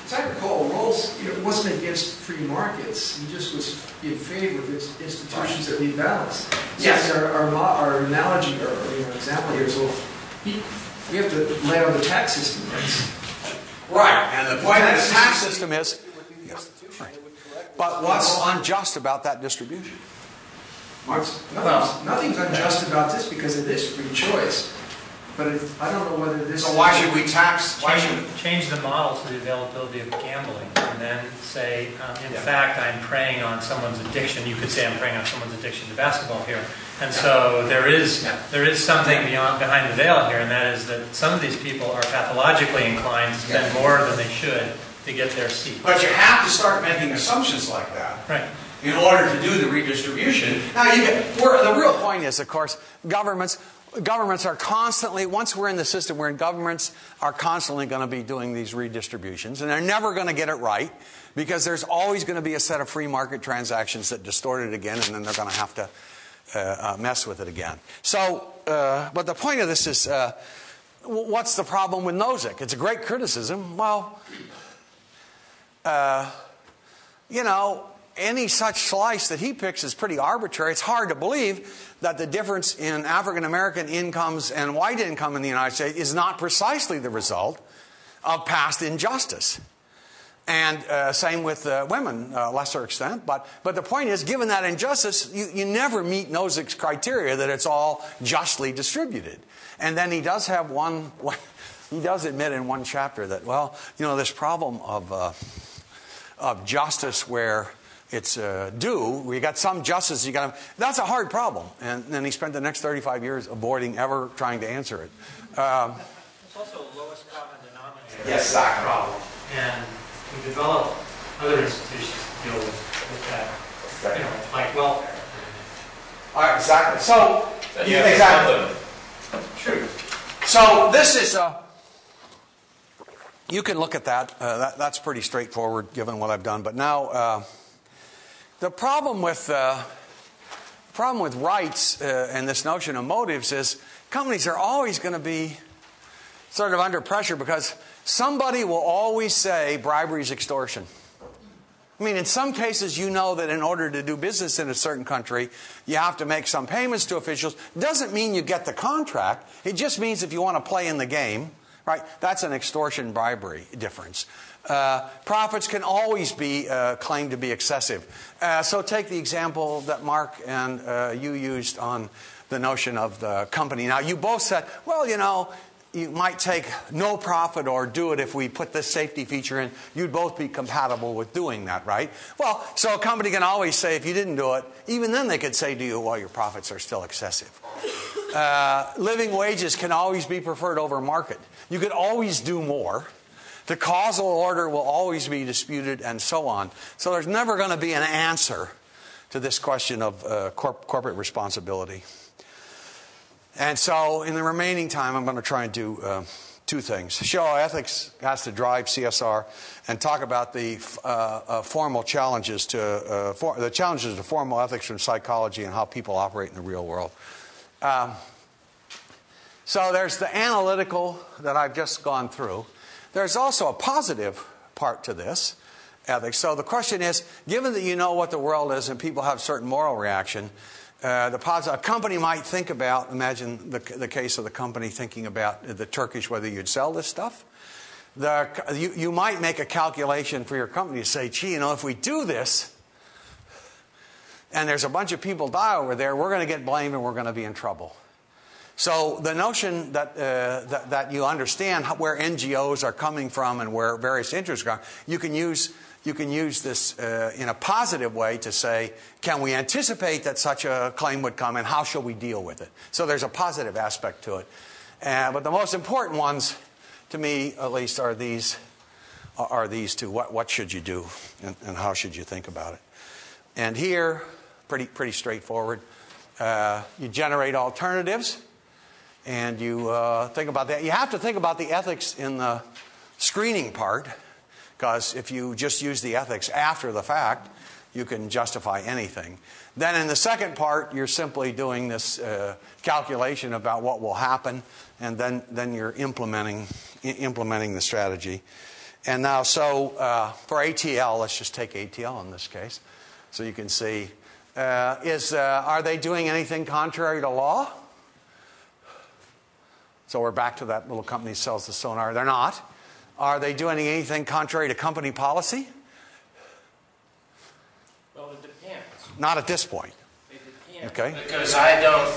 as I recall, Rawls wasn't against free markets. He just was in favor of institutions that rebalance. Yes. So our analogy, or example here is, we have to lay on the tax system. Right. And the point of the tax system is, but what's unjust about that distribution? Nothing's unjust about this because it is free choice. But I don't know whether this... So why should we tax? Change the model to the availability of gambling and then say, in fact, I'm preying on someone's addiction. You could say I'm preying on someone's addiction to basketball here. And so there is something behind the veil here, and that is that some of these people are pathologically inclined to spend more than they should to get their seat. But you have to start making assumptions like that. Right. In order to do the redistribution. Now, the real point is, of course, governments are constantly, once we're in the system, governments are constantly going to be doing these redistributions, and they're never going to get it right because there's always going to be a set of free market transactions that distort it again, and then they're going to have to mess with it again. So, but the point of this is, what's the problem with Nozick? It's a great criticism. Well, any such slice that he picks is pretty arbitrary. It's hard to believe that the difference in African American incomes and white income in the United States is not precisely the result of past injustice. And same with women, lesser extent. But the point is, given that injustice, you never meet Nozick's criteria that it's all justly distributed. And then he does have he does admit in one chapter that, this problem of justice where it's due, we got some justice, that's a hard problem. And then he spent the next 35 years avoiding ever trying to answer it. It's also a lowest common denominator. Yes, that problem. And we develop other institutions to deal with that. Like welfare. All right, exactly. So, exactly. True. So this is you can look at that. That's pretty straightforward given what I've done. But now, the problem with rights and this notion of motives is companies are always going to be sort of under pressure because somebody will always say bribery is extortion. I mean, in some cases, you know that in order to do business in a certain country, you have to make some payments to officials. Doesn't mean you get the contract. It just means if you want to play in the game, right? That's an extortion bribery difference. Profits can always be claimed to be excessive. So take the example that Mark and you used on the notion of the company. Now, you both said, you might take no profit or do it if we put this safety feature in. You'd both be compatible with doing that, right? Well, so a company can always say if you didn't do it, even then they could say to you, well, your profits are still excessive. Living wages can always be preferred over market. You could always do more. The causal order will always be disputed and so on. So there's never going to be an answer to this question of corporate responsibility. And so in the remaining time, I'm going to try and do two things. Show how ethics has to drive CSR and talk about the formal challenges to the challenges to formal ethics from psychology and how people operate in the real world. So there's the analytical that I've just gone through. There's also a positive part to this ethics. So the question is, given that you know what the world is and people have certain moral reaction, a company might think about, imagine the case of the company thinking about the Turkish, whether you'd sell this stuff. You might make a calculation for your company to say, gee, if we do this, and there's a bunch of people die over there, we're going to get blamed and we're going to be in trouble. So the notion that that you understand where NGOs are coming from and where various interests are, you can use this in a positive way to say, can we anticipate that such a claim would come and how shall we deal with it? So there's a positive aspect to it. But the most important ones, to me at least, are these two. What should you do and how should you think about it? And here, pretty straightforward. You generate alternatives and you think about that. You have to think about the ethics in the screening part, because if you just use the ethics after the fact, you can justify anything. Then in the second part, you're simply doing this calculation about what will happen, and then you're implementing the strategy. And now, so for ATL, let's just take ATL in this case, so you can see, are they doing anything contrary to law? So we're back to that little company that sells the sonar. They're not. Are they doing anything contrary to company policy? Well, it depends. Not at this point. It depends. Okay. Because I don't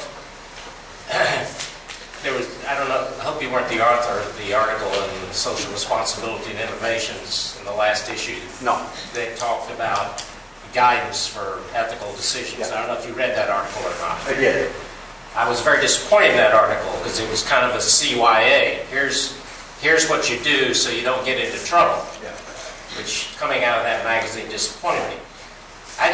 know, I hope you weren't the author of the article in Social Responsibility and Innovations in the last issue. No. That talked about guidance for ethical decisions. Yeah. I don't know if you read that article or not. I did. I was very disappointed in that article because it was kind of a CYA. Here's what you do so you don't get into trouble. Yeah. Which, coming out of that magazine, disappointed me. I've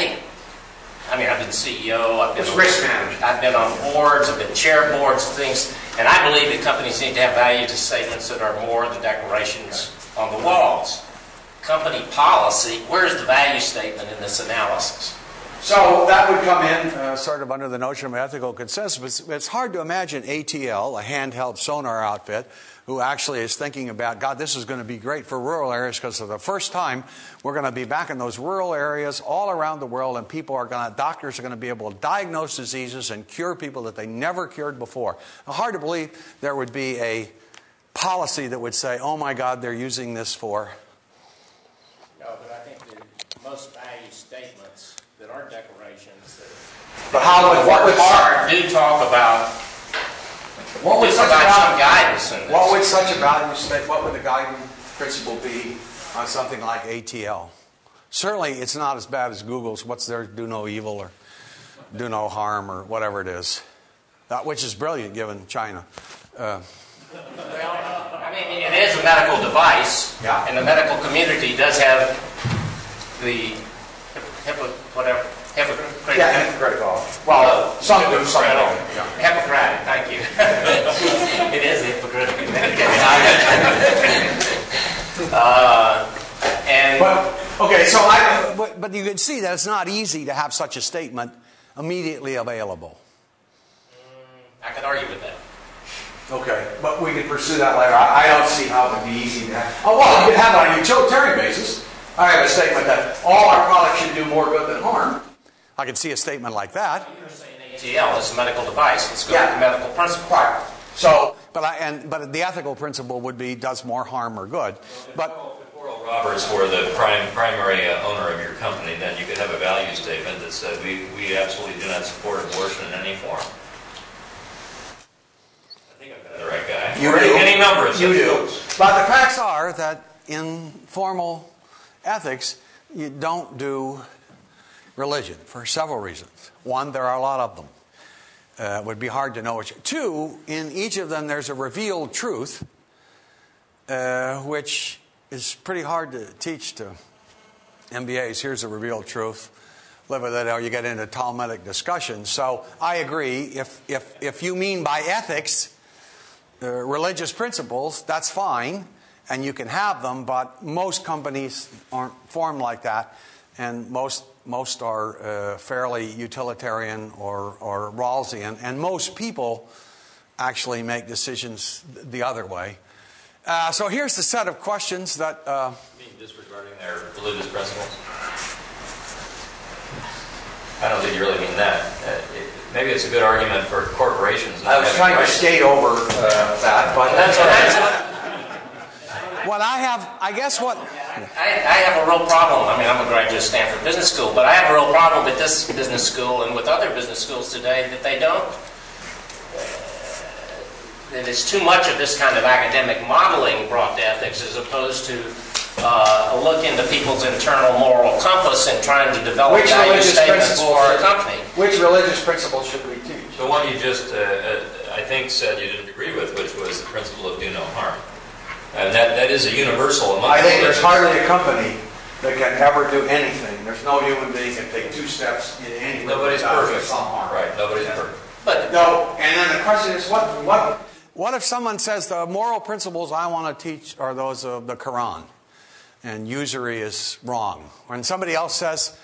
been CEO, risk management. I've been on boards, I've been chair boards and things, and I believe that companies need to have value statements that are more the declarations on the walls. Company policy, where's the value statement in this analysis? So that would come in sort of under the notion of ethical consensus. But it's hard to imagine ATL, a handheld sonar outfit, who actually is thinking about, God, this is going to be great for rural areas because for the first time we're going to be back in those rural areas all around the world, and doctors are going to be able to diagnose diseases and cure people that they never cured before. Now, hard to believe there would be a policy that would say, oh my God, they're using this for... No, but I think the most value statements that aren't declarations that do talk about some guidance in this. What would such a value state, what would the guiding principle be on something like ATL? Certainly it's not as bad as Google's what's there, do no evil or do no harm or whatever it is. Which is brilliant given China. Well, it is a medical device, yeah. And the medical community does have the Hippocratic. Yeah, Hippocratic law. Well, some do, some don't. Yeah. Hippocratic, thank you. It is Hippocratic. But you can see that it's not easy to have such a statement immediately available. I could argue with that. Okay, but we could pursue that later. I don't see how it would be easy to have. Oh, well, you could have it on a utilitarian basis. I have a statement that all our products should do more good than harm. I can see a statement like that. You're saying ATL is a medical device. Let's go with the medical principle. Right. So, but the ethical principle would be does more harm or good. But if Oral Roberts were the primary owner of your company, then you could have a value statement that said we absolutely do not support abortion in any form. I think I've got the right guy. You do. Any number of you do. those. But the facts are that in formal ethics, you don't do religion for several reasons. One, there are a lot of them. It would be hard to know which. Two, in each of them there's a revealed truth, which is pretty hard to teach to MBAs. Here's a revealed truth. Live with it, or you get into Talmudic discussions. So I agree. If you mean by ethics religious principles, that's fine, and you can have them. But most companies aren't formed like that, and most are fairly utilitarian or Rawlsian, and most people actually make decisions the other way. So here's the set of questions that... You mean disregarding their religious principles? I don't think you really mean that. Maybe it's a good argument for corporations. I was trying to skate over that, but that's all right. What I have, I guess what... I have a real problem. I mean, I'm a graduate to Stanford Business School, but I have a real problem with this business school and with other business schools today that they don't. That it's too much of this kind of academic modeling brought to ethics as opposed to a look into people's internal moral compass and trying to develop value statements for a company. Which religious principle should we teach? The one you just, I think, said you didn't agree with, which was the principle of do no harm. And that is a universal among I think there's religions. hardly a company that can ever do anything. There's no human being can take 2 steps in any Nobody's without perfect. some harm. Right, nobody's perfect. But No, and then the question is, what if someone says the moral principles I want to teach are those of the Quran, and usury is wrong? When somebody else says,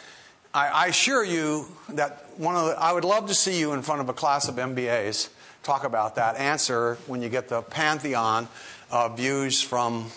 I assure you that I would love to see you in front of a class of MBAs talk about that. Answer when you get the pantheon of views from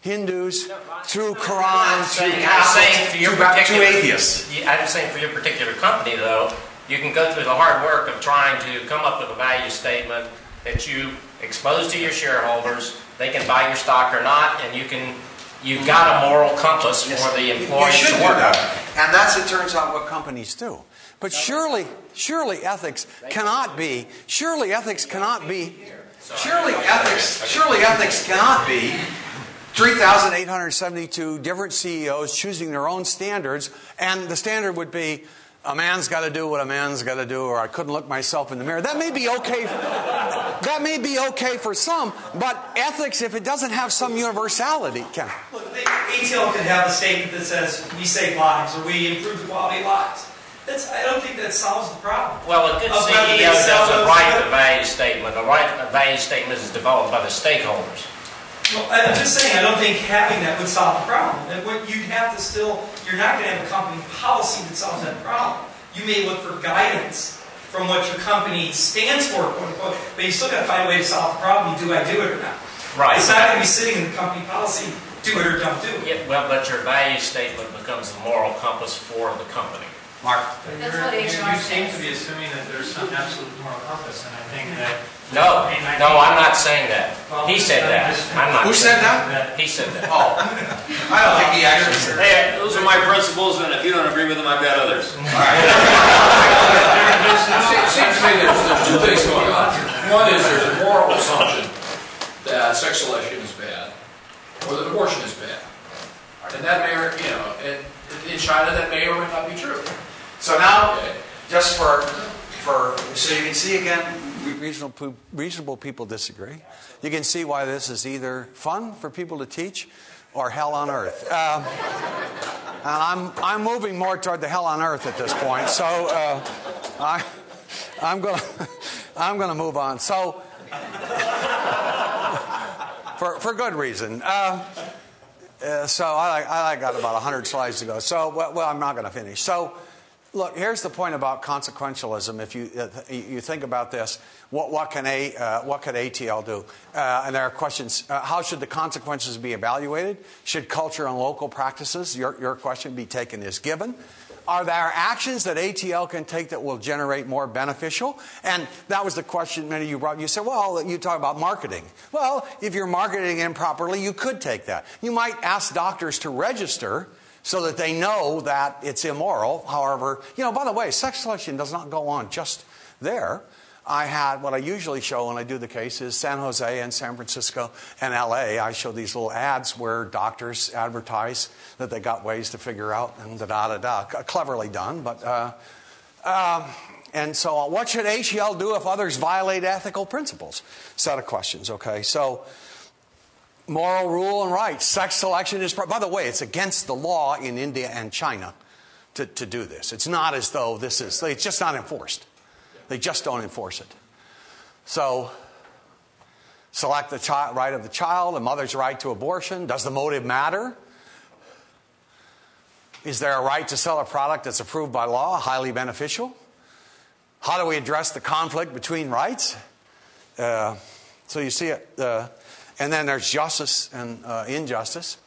Hindus through Quran through Catholics to atheists. I'm saying for your particular company, though, you can go through the hard work of trying to come up with a value statement that you expose to your shareholders. They can buy your stock or not, and you've got a moral compass for the employees to work on. And that's, it turns out, what companies do. But surely ethics cannot be 3,872 different CEOs choosing their own standards, and the standard would be, a man's got to do what a man's got to do, or I couldn't look myself in the mirror. That may be okay. That may be okay for some, but ethics, if it doesn't have some universality, can. Look, ATL could have a statement that says we save lives or we improve the quality of lives. I don't think that solves the problem. Well, a good CEO doesn't write the value statement. A value statement is developed by the stakeholders. Well, I'm just saying, I don't think having that would solve the problem. And what you'd have to you're not going to have a company policy that solves that problem. You may look for guidance from what your company stands for, quote unquote, but you still got to find a way to solve the problem. Do I do it or not? Right. It's not going to be sitting in the company policy, do it or don't do it. Yeah, well, but your value statement becomes the moral compass for the company. Mark? That's what You HR seem says. to be assuming that there's some absolute moral compass, and I think that... No, I'm not saying that. He said that. I'm not. Who said that? He said that. Oh, I don't think he actually said that. Hey, those are my principles, and if you don't agree with them, I've got others. It seems to me there's 2 things going on here. One is there's a moral assumption that sex selection is bad, or that abortion is bad. And that may, and in China that may or may not be true. So now, just so you can see again, reasonable people disagree. You can see why this is either fun for people to teach or hell on earth. And I'm moving more toward the hell on earth at this point. So I'm going to move on. So for good reason. So I got about 100 slides to go. So well, I'm not going to finish. So. Look, here's the point about consequentialism. If you think about this, what could ATL do? And there are questions. How should the consequences be evaluated? Should culture and local practices, your question, be taken as given? Are there actions that ATL can take that will generate more beneficial? And that was the question many of you brought. You said, well, you talk about marketing. Well, if you're marketing improperly, you could take that. You might ask doctors to register so that they know that it's immoral. However, by the way, sex selection does not go on just there. What I usually show when I do the case is San Jose and San Francisco and LA. I show these little ads where doctors advertise that they got ways to figure out and da-da-da-da. Cleverly done, but... and so what should ATL do if others violate ethical principles? Set of questions, okay? So... moral rule and rights. Sex selection is... By the way, it's against the law in India and China to do this. It's not as though this is... It's just not enforced. They just don't enforce it. So, select the right of the child, the mother's right to abortion. Does the motive matter? Is there a right to sell a product that's approved by law, highly beneficial? How do we address the conflict between rights? So you see it... and then there's justice and injustice.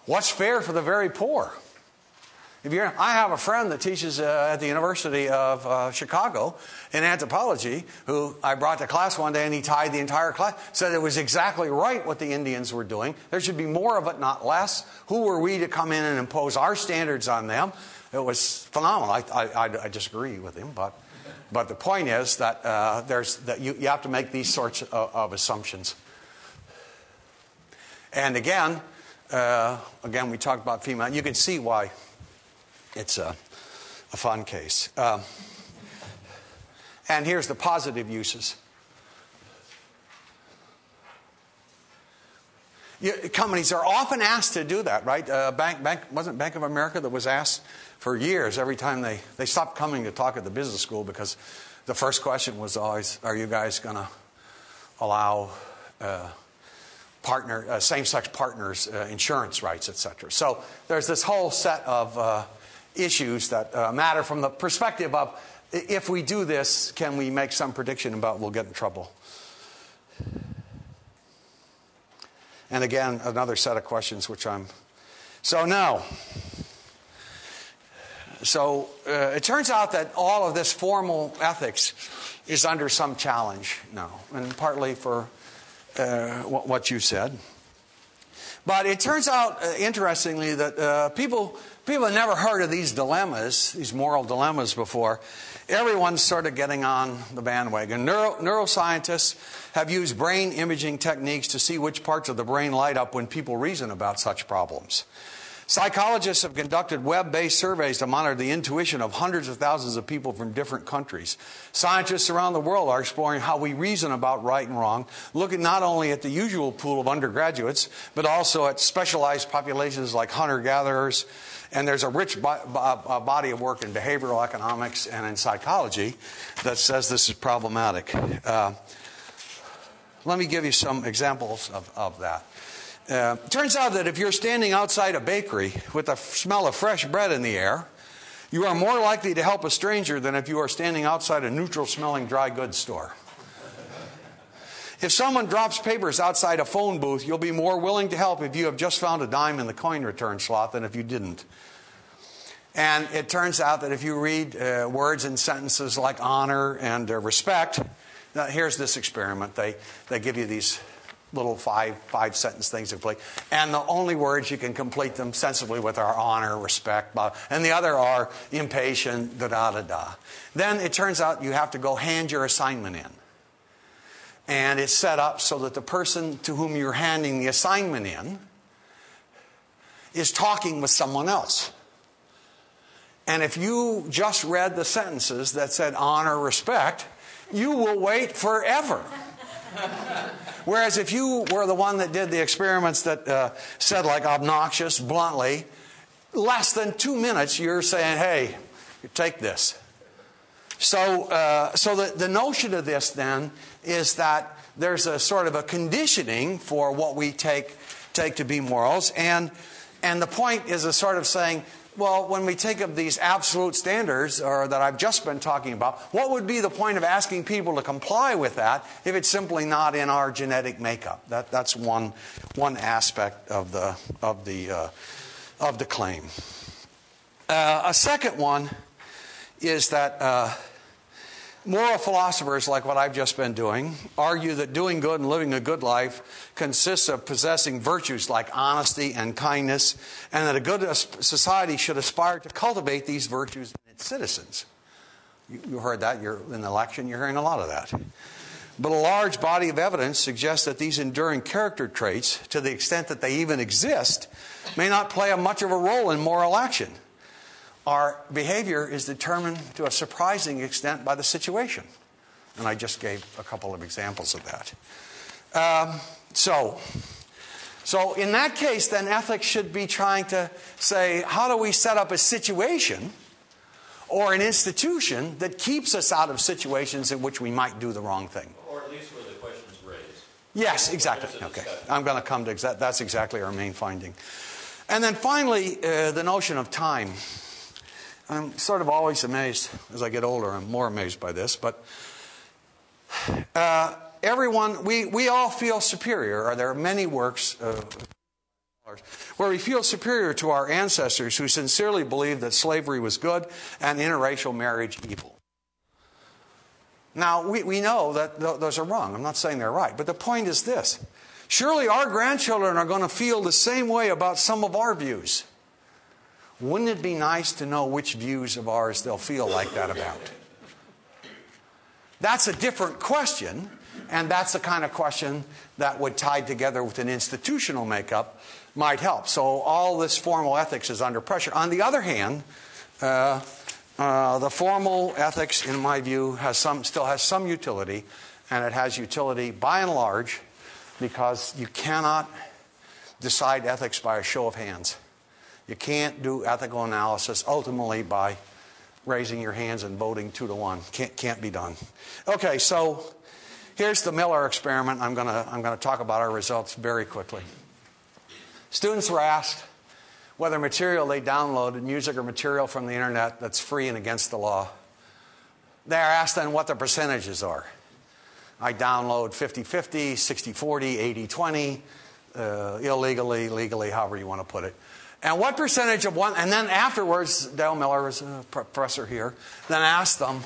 What's fair for the very poor? I have a friend that teaches at the University of Chicago in anthropology, who I brought to class one day, and he tied the entire class, said it was exactly right what the Indians were doing. There should be more of it, not less. Who were we to come in and impose our standards on them? It was phenomenal. I disagree with him, but the point is that you have to make these sorts of assumptions. And again, we talked about female. You can see why it's a fun case. And here's the positive uses. Companies are often asked to do that, right? Wasn't Bank of America that was asked for years every time they stopped coming to talk at the business school, because the first question was always, are you guys going to allow same-sex partners insurance rights, etc. So there's this whole set of issues that matter from the perspective of, if we do this, can we make some prediction about we'll get in trouble? And again, another set of questions which So it turns out that all of this formal ethics is under some challenge now, and partly for what you said. But it turns out, interestingly, that people have never heard of these dilemmas, these moral dilemmas before. Everyone's sort of getting on the bandwagon. Neuroscientists have used brain imaging techniques to see which parts of the brain light up when people reason about such problems. Psychologists have conducted web-based surveys to monitor the intuition of hundreds of thousands of people from different countries. Scientists around the world are exploring how we reason about right and wrong, looking not only at the usual pool of undergraduates, but also at specialized populations like hunter-gatherers. And there's a rich body of work in behavioral economics and in psychology that says this is problematic. Let me give you some examples of that. Turns out that if you're standing outside a bakery with the smell of fresh bread in the air, you are more likely to help a stranger than if you are standing outside a neutral-smelling dry goods store. If someone drops papers outside a phone booth, you'll be more willing to help if you have just found a dime in the coin return slot than if you didn't. And it turns out that if you read words and sentences like honor and respect, now here's this experiment. They give you these little five-sentence things to complete. And the only words you can complete them sensibly with are honor, respect, blah, and the other are impatient, da-da-da-da. Then it turns out you have to go hand your assignment in. And it's set up so that the person to whom you're handing the assignment in is talking with someone else. And if you just read the sentences that said honor, respect, you will wait forever. Whereas if you were the one that did the experiments that said like obnoxious, bluntly, less than 2 minutes you're saying, hey, take this. So the notion of this then is that there's a sort of a conditioning for what we take to be morals. And the point is a sort of saying, well, when we take up these absolute standards or that I've just been talking about, what would be the point of asking people to comply with that if it's simply not in our genetic makeup? That's one aspect of the claim. A second one is that moral philosophers, like what I've just been doing, argue that doing good and living a good life consists of possessing virtues like honesty and kindness, and that a good society should aspire to cultivate these virtues in its citizens. You heard that. In the election, you're hearing a lot of that. But a large body of evidence suggests that these enduring character traits, to the extent that they even exist, may not play much of a role in moral action. Our behavior is determined to a surprising extent by the situation. And I just gave a couple of examples of that. So in that case, then ethics should be trying to say, how do we set up a situation or an institution that keeps us out of situations in which we might do the wrong thing? Or at least where the question is raised. Yes, exactly. Okay, I'm going to come to that's exactly our main finding. And then finally, the notion of time. I'm sort of always amazed as I get older. I'm more amazed by this, but everyone, we all feel superior. There are many works where we feel superior to our ancestors who sincerely believed that slavery was good and interracial marriage evil. Now, we know that those are wrong. I'm not saying they're right. But the point is this. Surely our grandchildren are going to feel the same way about some of our views. Wouldn't it be nice to know which views of ours they'll feel like that about? That's a different question, and that's the kind of question that would, tied together with an institutional makeup, might help. So all this formal ethics is under pressure. On the other hand, the formal ethics, in my view, still has some utility, and it has utility by and large because you cannot decide ethics by a show of hands. You can't do ethical analysis ultimately by raising your hands and voting 2-1. Can't be done. Okay, so here's the Miller experiment. I'm going to talk about our results very quickly. Students were asked whether material they downloaded, music or material from the internet that's free and against the law. They are asked then what the percentages are. I download 50-50, 60-40, 80-20, illegally, legally, however you want to put it. And what percentage of one, and then afterwards, Dale Miller is a professor here, then asked them,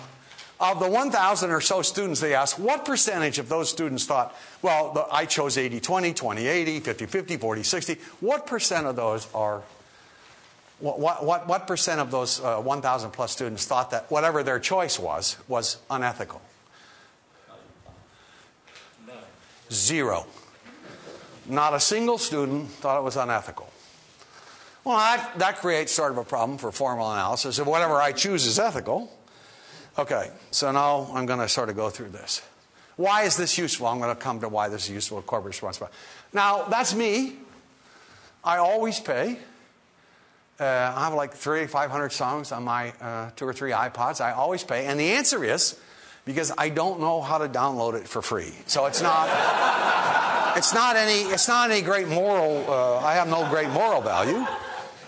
of the 1,000 or so students they asked, what percentage of those students thought, well, I chose 80-20, 20-80, 50-50, 40-60. What percent of those are, what percent of those 1,000 plus students thought that whatever their choice was unethical? 0. Not a single student thought it was unethical. Well, that creates sort of a problem for formal analysis. If whatever I choose is ethical. Okay, so now I'm going to sort of go through this. Why is this useful? I'm going to come to why this is useful with corporate responsibility. Now, that's me. I always pay. I have like 500 songs on my 2 or 3 iPods. I always pay. And the answer is because I don't know how to download it for free. So it's not any great moral, I have no great moral value.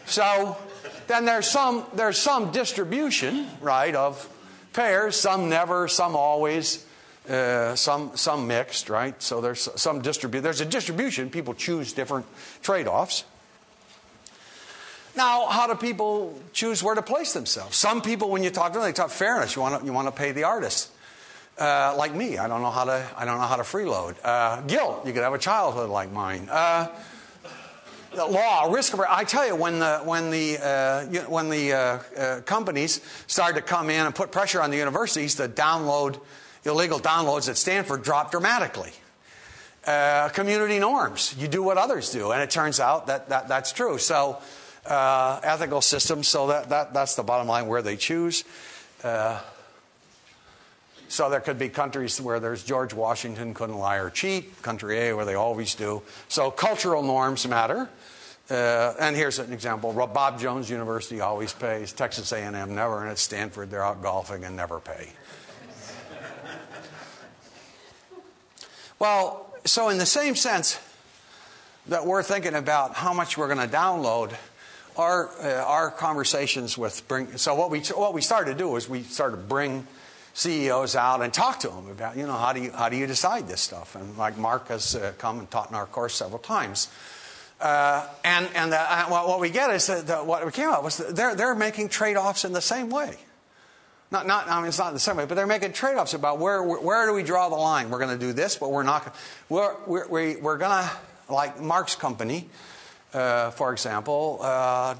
So then there's some distribution, right, of pairs, some never, some always, some mixed, right? So there's a distribution. People choose different trade-offs. Now, how do people choose where to place themselves? Some people, when you talk to them, they talk fairness. You want to pay the artist. Like me, I don't know how to freeload. Guilt, you could have a childhood like mine. Law, risk of. I tell you, when the companies started to come in and put pressure on the universities to download illegal downloads at Stanford, dropped dramatically. Community norms, you do what others do, and it turns out that's true. So, ethical systems. So that's the bottom line where they choose. So there could be countries where there's George Washington couldn't lie or cheat, country A where they always do. So cultural norms matter. And here's an example. Bob Jones University always pays. Texas A&M never. And at Stanford, they're out golfing and never pay. Well, so in the same sense that we're thinking about how much we're going to download, our conversations with so what we started to do is we started to bring CEOs out and talk to them about, how do you decide this stuff? And like Mark has come and taught in our course several times. What we get is that what we came up was they're making trade-offs in the same way. I mean, it's not the same way, but they're making trade-offs about where do we draw the line? We're going to do this, but we're not. We're going to, like Mark's company, for example,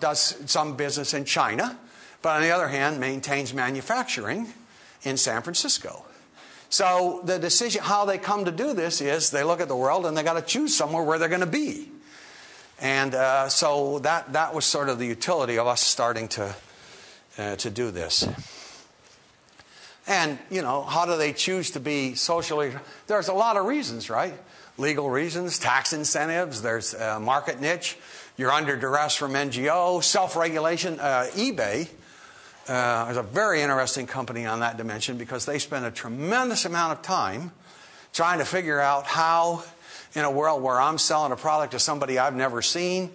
does some business in China, but on the other hand, maintains manufacturing in San Francisco. So the decision, how they come to do this is they look at the world and they got to choose somewhere where they're going to be. And so that was sort of the utility of us starting to do this. And, how do they choose to be socially? There's a lot of reasons, right? Legal reasons, tax incentives, there's a market niche, you're under duress from NGO, self-regulation. eBay is a very interesting company on that dimension because they spend a tremendous amount of time trying to figure out how, in a world where I'm selling a product to somebody I've never seen,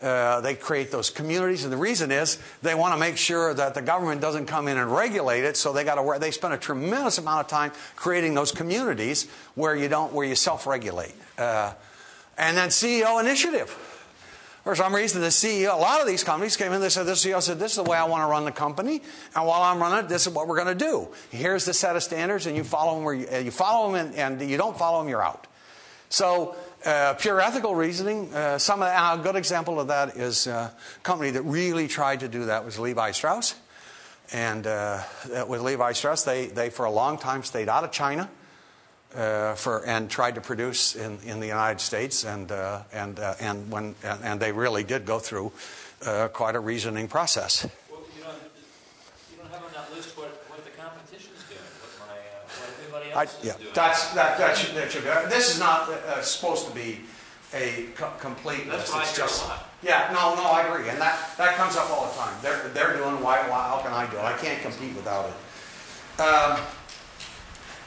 they create those communities. And the reason is they want to make sure that the government doesn't come in and regulate it. So they spend a tremendous amount of time creating those communities where you self-regulate. And then CEO initiative. For some reason, the CEO, a lot of these companies came in, the CEO said, this is the way I want to run the company, and while I'm running it, this is what we're going to do. Here's the set of standards, and you follow them, you follow them, and you don't follow them, you're out. So, pure ethical reasoning, a good example of that is a company that really tried to do that was Levi Strauss. And with Levi Strauss, they for a long time stayed out of China. And tried to produce in the United States, and they really did go through quite a reasoning process. Well, you don't have on that list what the competition's doing, what everybody else is doing. That should be. This is not supposed to be a complete list. That's why I hear a lot. Yeah, no, I agree, and that comes up all the time. They're doing why how can I do it? I can't compete without it.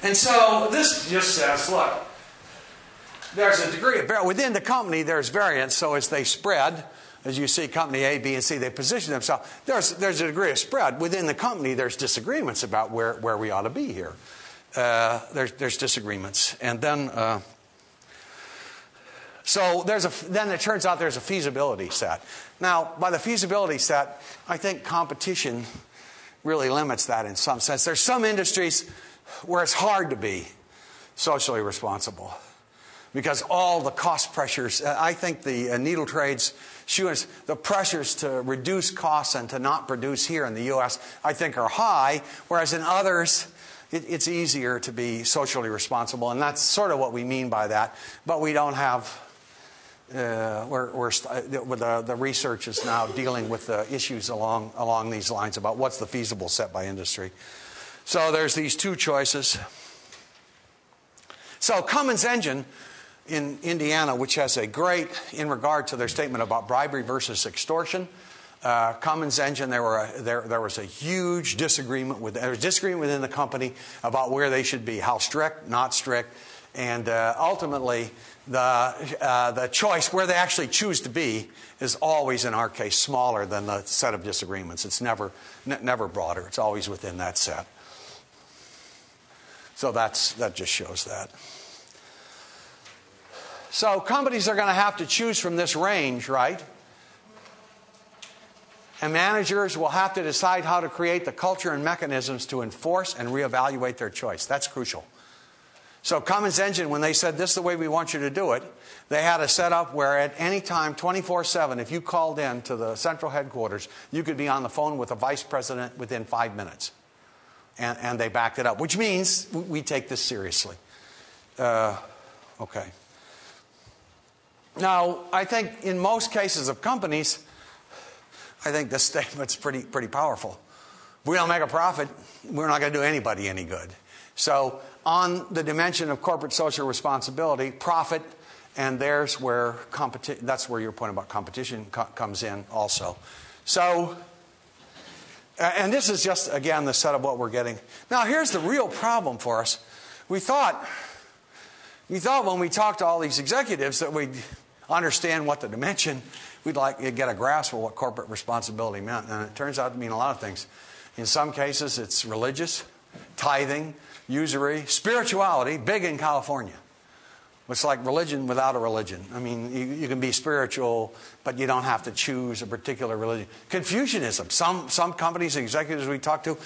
And so this just says, look, there's a degree of variance. Within the company, there's variance. So as they spread, as you see company A, B, and C, they position themselves. There's a degree of spread. Within the company, there's disagreements about where we ought to be here. There's disagreements. And then, then it turns out there's a feasibility set. Now, by the feasibility set, I think competition really limits that in some sense. There's some industries where it's hard to be socially responsible because all the cost pressures, I think the needle trades, the pressures to reduce costs and to not produce here in the U.S., I think are high, whereas in others, it's easier to be socially responsible, and that's sort of what we mean by that. But we don't have, the research is now dealing with the issues along these lines about what's the feasible set by industry. So there's these two choices. So Cummins Engine in Indiana, which has a great, in regard to their statement about bribery versus extortion, Cummins Engine, there was a huge disagreement within the company about where they should be, how strict, not strict, and ultimately the choice where they actually choose to be is always, in our case, smaller than the set of disagreements. It's never broader. It's always within that set. So that just shows that. So companies are going to have to choose from this range, right? And managers will have to decide how to create the culture and mechanisms to enforce and reevaluate their choice. That's crucial. So Cummins Engine, when they said this is the way we want you to do it, they had a setup where at any time, 24/7, if you called in to the central headquarters, you could be on the phone with a vice president within 5 minutes. And they backed it up, which means we take this seriously. Okay. Now, I think in most cases of companies, I think this statement's pretty powerful. If we don't make a profit, we're not going to do anybody any good. So on the dimension of corporate social responsibility, profit, and that's where your point about competition comes in also. So, and this is just, again, the set of what we're getting. Now, here's the real problem for us. We thought when we talked to all these executives that we'd understand what the dimension, we'd get a grasp of what corporate responsibility meant. And it turns out to mean a lot of things. In some cases, it's religious, tithing, usury, spirituality, big in California. It's like religion without a religion. I mean, you can be spiritual, but you don't have to choose a particular religion. Confucianism. Some companies, executives we talked to,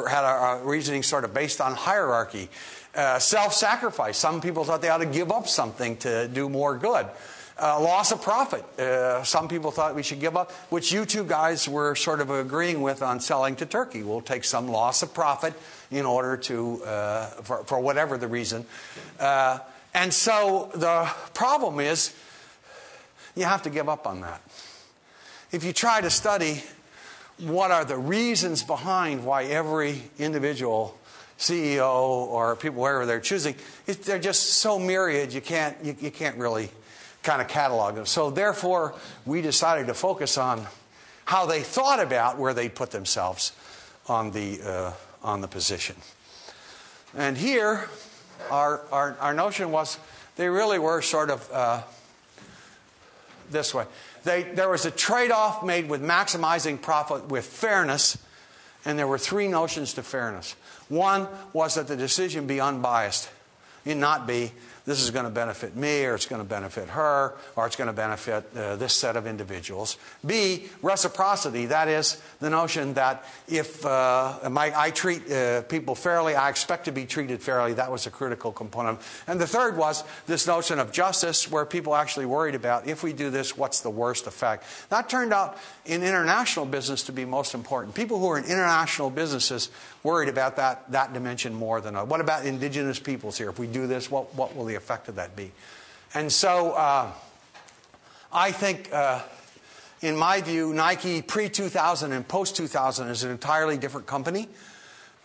had a reasoning sort of based on hierarchy. Self-sacrifice. Some people thought they ought to give up something to do more good. Loss of profit. Some people thought we should give up, which you two guys were sort of agreeing with on selling to Turkey. We'll take some loss of profit in order to, for whatever the reason. And so the problem is you have to give up on that. If you try to study what are the reasons behind why every individual CEO or people, wherever they're choosing, they're just so myriad you can't really kind of catalog them. So therefore, we decided to focus on how they thought about where they put themselves on the position. And here, our notion was they really were sort of this way. There was a trade-off made with maximizing profit with fairness, and there were three notions to fairness. One was that the decision be unbiased. It not be. this is going to benefit me, or it's going to benefit her, or it's going to benefit this set of individuals. B, reciprocity. That is the notion that if I treat people fairly, I expect to be treated fairly. That was a critical component. And the third was this notion of justice, where people actually worried about, if we do this, what's the worst effect? That turned out in international business to be most important. People who are in international businesses worried about that dimension more than what about indigenous peoples here? If we do this, what will the effect of that be? And so I think, in my view, Nike pre-2000 and post-2000 is an entirely different company,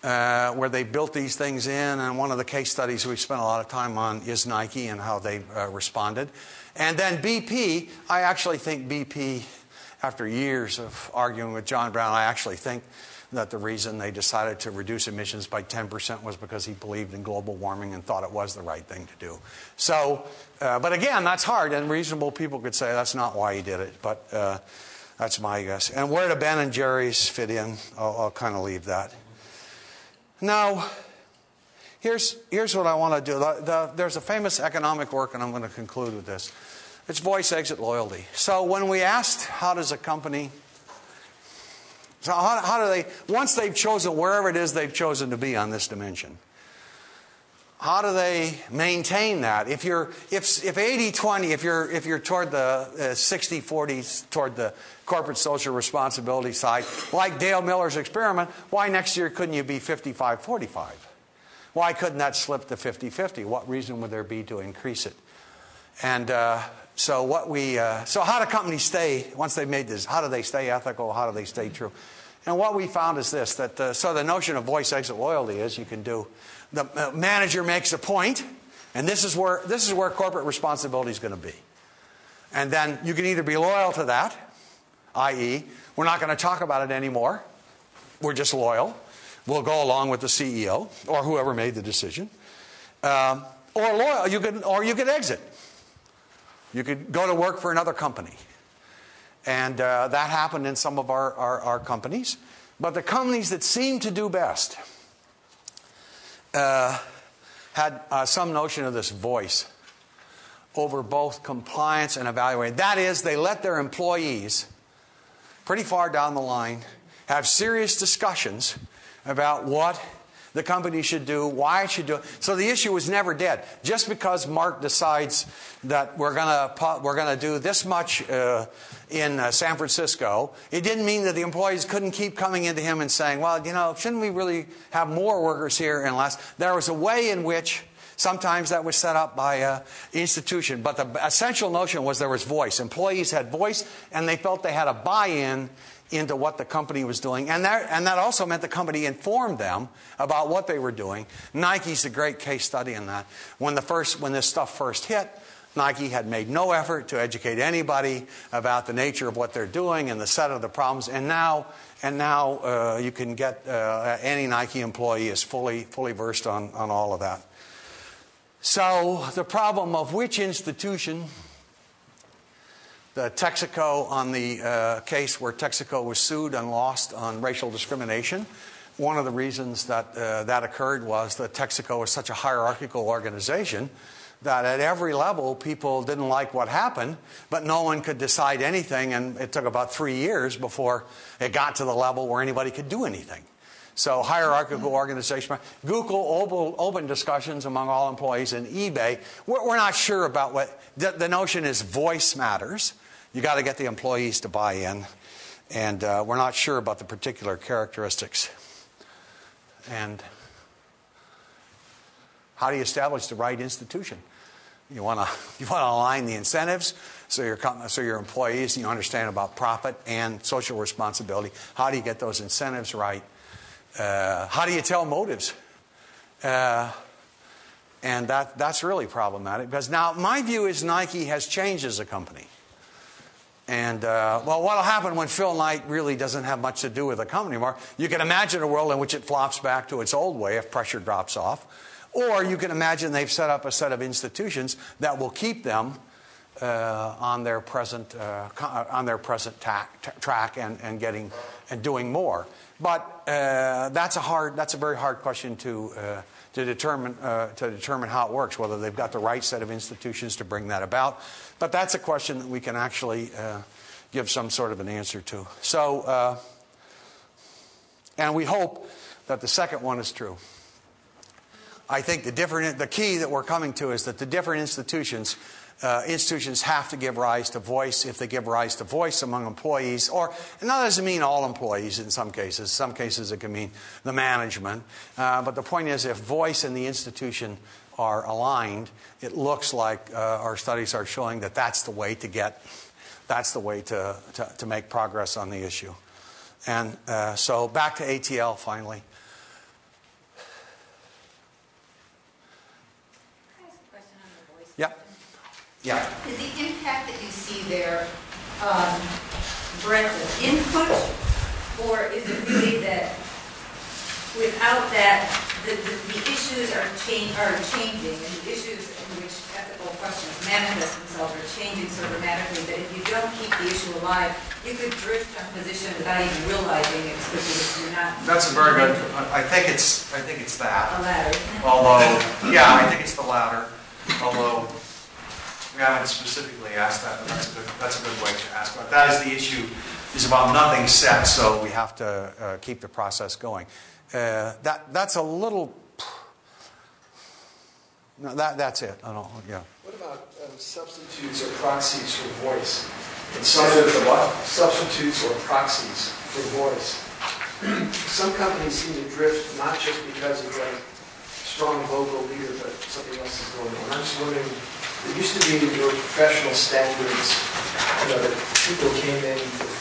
where they built these things in. And one of the case studies we spent a lot of time on is Nike and how they responded. And then BP, I actually think BP, after years of arguing with John Brown, I actually think that the reason they decided to reduce emissions by 10% was because he believed in global warming and thought it was the right thing to do. So, but again, that's hard, and reasonable people could say that's not why he did it, but that's my guess. And where do Ben and Jerry's fit in? I'll kind of leave that. Now, here's what I want to do. There's a famous economic work, and I'm going to conclude with this. It's voice exit loyalty. So when we asked how does a company... So how do they, once they've chosen wherever it is they've chosen to be on this dimension, how do they maintain that? If 80-20, if you're toward the 60-40 toward the corporate social responsibility side, like Dale Miller's experiment, why next year couldn't you be 55-45? Why couldn't that slip to 50-50? What reason would there be to increase it? And so how do companies stay, once they've made this, how do they stay ethical? How do they stay true? And what we found is this, that the notion of voice exit loyalty is you can do, the manager makes a point, and this is where corporate responsibility is going to be. And then you can either be loyal to that, i.e., we're not going to talk about it anymore, we're just loyal, we'll go along with the CEO or whoever made the decision, or you could exit. You could go to work for another company. And that happened in some of our companies. But the companies that seemed to do best had some notion of this voice over both compliance and evaluation. That is, they let their employees, pretty far down the line, have serious discussions about what the company should do, why it should do it. So the issue was never dead. Just because Mark decides that we're going to do this much in San Francisco, it didn't mean that the employees couldn't keep coming into him and saying, well, shouldn't we really have more workers here and less? There was a way in which sometimes that was set up by an institution. But the essential notion was there was voice. Employees had voice, and they felt they had a buy-in into what the company was doing. And that also meant the company informed them about what they were doing. Nike's a great case study in that. When this stuff first hit, Nike had made no effort to educate anybody about the nature of what they're doing and the set of the problems. And now you can get any Nike employee is fully versed on all of that. So the problem of which institution, the Texaco, on the case where Texaco was sued and lost on racial discrimination, one of the reasons that that occurred was that Texaco was such a hierarchical organization that at every level people didn't like what happened, but no one could decide anything, and it took about 3 years before it got to the level where anybody could do anything. So hierarchical organization. Google open discussions among all employees, and eBay. We're not sure about what the notion is. Voice matters. You got to get the employees to buy in, and we're not sure about the particular characteristics. And how do you establish the right institution? You want to align the incentives so your employees, you understand about profit and social responsibility. How do you get those incentives right? How do you tell motives? And that's really problematic, because now my view is Nike has changed as a company. And what will happen when Phil Knight really doesn't have much to do with the company anymore? You can imagine a world in which it flops back to its old way if pressure drops off. Or you can imagine they've set up a set of institutions that will keep them on their present track and getting and doing more. But that's a very hard question to determine how it works, whether they've got the right set of institutions to bring that about. But that's a question that we can actually give some sort of an answer to. So, and we hope that the second one is true. I think the key that we're coming to is that the different institutions have to give rise to voice. If they give rise to voice among employees, and that doesn't mean all employees in some cases. Some cases it can mean the management. But the point is, if voice and the institution are aligned, it looks like our studies are showing that that's the way to make progress on the issue. And so back to ATL finally. Can I ask a question on the voice? Yeah. Yeah. Is the impact that you see there breadth of input, or is it really that without that, the issues are changing, and the issues in which ethical questions manifest themselves are changing so dramatically that if you don't keep the issue alive, you could drift on position without even realizing it, especially if you're not. That's a very good. I think it's that. The latter. Although, yeah, I think it's the latter. Although we haven't specifically asked that, but that's a good way to ask about. That is the issue. Is about nothing set, so we have to keep the process going. That's a little. No, that's it. I don't. Yeah. What about substitutes or proxies for voice? Substitutes or what? Substitutes or proxies for voice. Some companies seem to drift not just because of a strong vocal leader, but something else is going on. I'm just wondering. There used to be your professional standards, that people came in with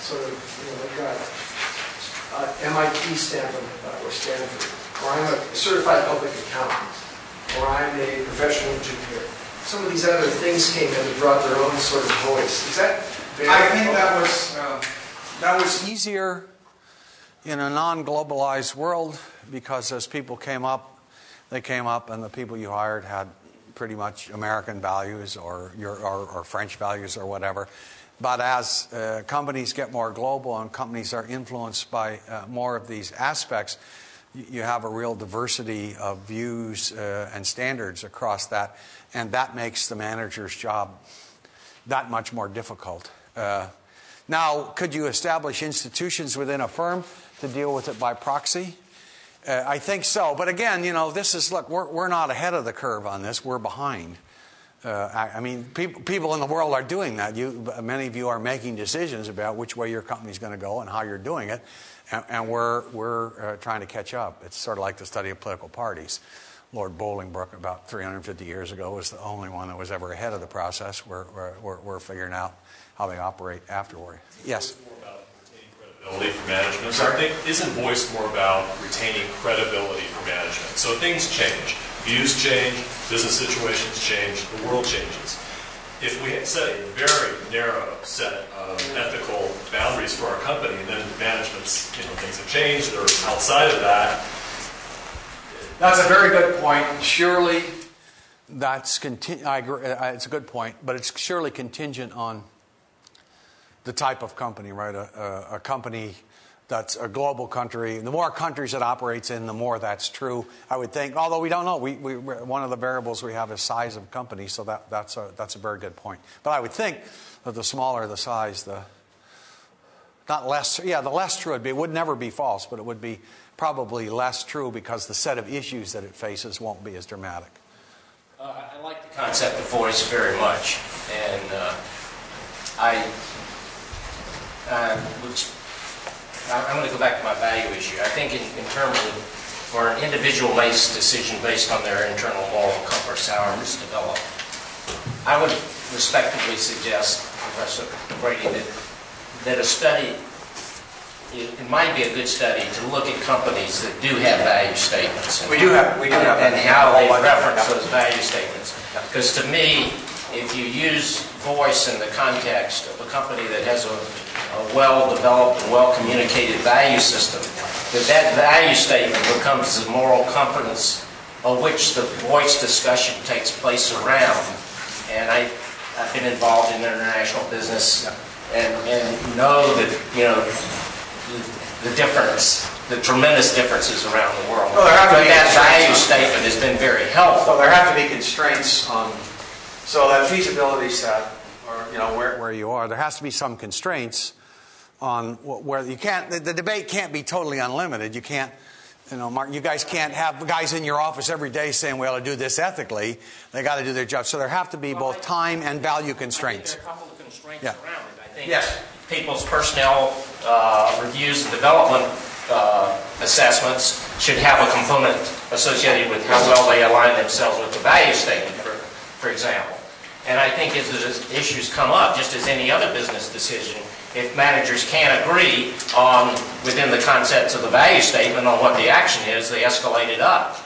sort of, they've got MIT Stanford or Stanford, or I'm a certified public accountant, or I'm a professional engineer. Some of these other things came in and brought their own sort of voice. Is that fair? I think that was easier in a non-globalized world because as people came up, and the people you hired had pretty much American values or French values or whatever. But as companies get more global and companies are influenced by more of these aspects, you have a real diversity of views and standards across that, and that makes the manager's job that much more difficult. Now, could you establish institutions within a firm to deal with it by proxy? I think so. But again, look, we're not ahead of the curve on this. We're behind. I mean, people in the world are doing that. Many of you are making decisions about which way your company's going to go and how you're doing it. And we're trying to catch up. It's sort of like the study of political parties. Lord Bolingbroke, about 350 years ago, was the only one that was ever ahead of the process. We're figuring out how they operate afterward. Yes? Credibility for management. So I think isn't voice more about retaining credibility for management? So things change, views change, business situations change, the world changes. If we set a very narrow set of ethical boundaries for our company, and then management's things have changed, they're outside of that. That's a very good point. Surely, I agree, it's a good point, but it's surely contingent on the type of company, right? A company that's a global country. The more countries it operates in, the more that's true, I would think. Although we don't know. One of the variables we have is size of company, so that's a very good point. But I would think that the smaller the size, the less true it would be. It would never be false, but it would be probably less true because the set of issues that it faces won't be as dramatic. I like the concept of voice very much, and I'm going to go back to my value issue. I think in terms of for an individual makes decision based on their internal moral compass, however it's developed, I would respectively suggest, Professor Brady, that a study, it might be a good study to look at companies that do have value statements. We do have and how they reference those value statements. Because to me, if you use voice in the context of a company that has a well-developed and well-communicated value system, that value statement becomes the moral competence of which the voice discussion takes place around. And I've been involved in international business, and know that, you know, the difference, the tremendous differences around the world. Well, there have to but be that value constraints statement has been very helpful. So there have to be constraints on, so that feasibility set, or you know where you are, there has to be some constraints on where you can't. The debate can't be totally unlimited. You can't, you know, Mark. You guys can't have guys in your office every day saying we ought to do this ethically. They got to do their job. So there have to be both time and value constraints. I think there are a couple of constraints Yeah. around it. I think Yes. people's personnel reviews and development assessments should have a component associated with how well they align themselves with the value statement, for example. And I think as issues come up, just as any other business decision, if managers can't agree on, within the concepts of the value statement, on what the action is, they escalate it up.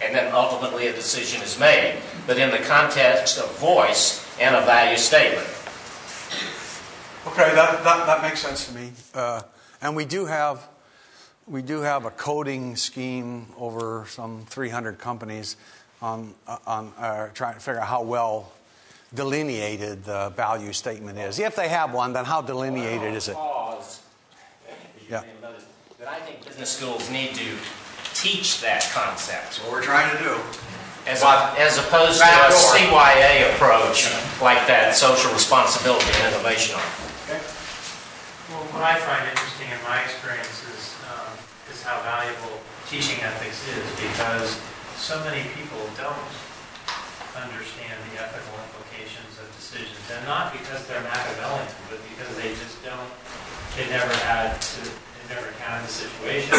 And then ultimately a decision is made. But in the context of voice and a value statement. Okay, that makes sense to me. And we do have a coding scheme over some 300 companies on trying to figure out how well delineated the value statement is. If they have one, then how delineated is it? Yeah. But I think business schools need to teach that concept. That's what we're trying to do. As opposed to a CYA approach like that, social responsibility and innovation. Well, what I find interesting in my experience is how valuable teaching ethics is, because so many people don't understand the ethical implications of decisions, and not because they're Machiavellian, but because they just don't. They've never encountered the situation.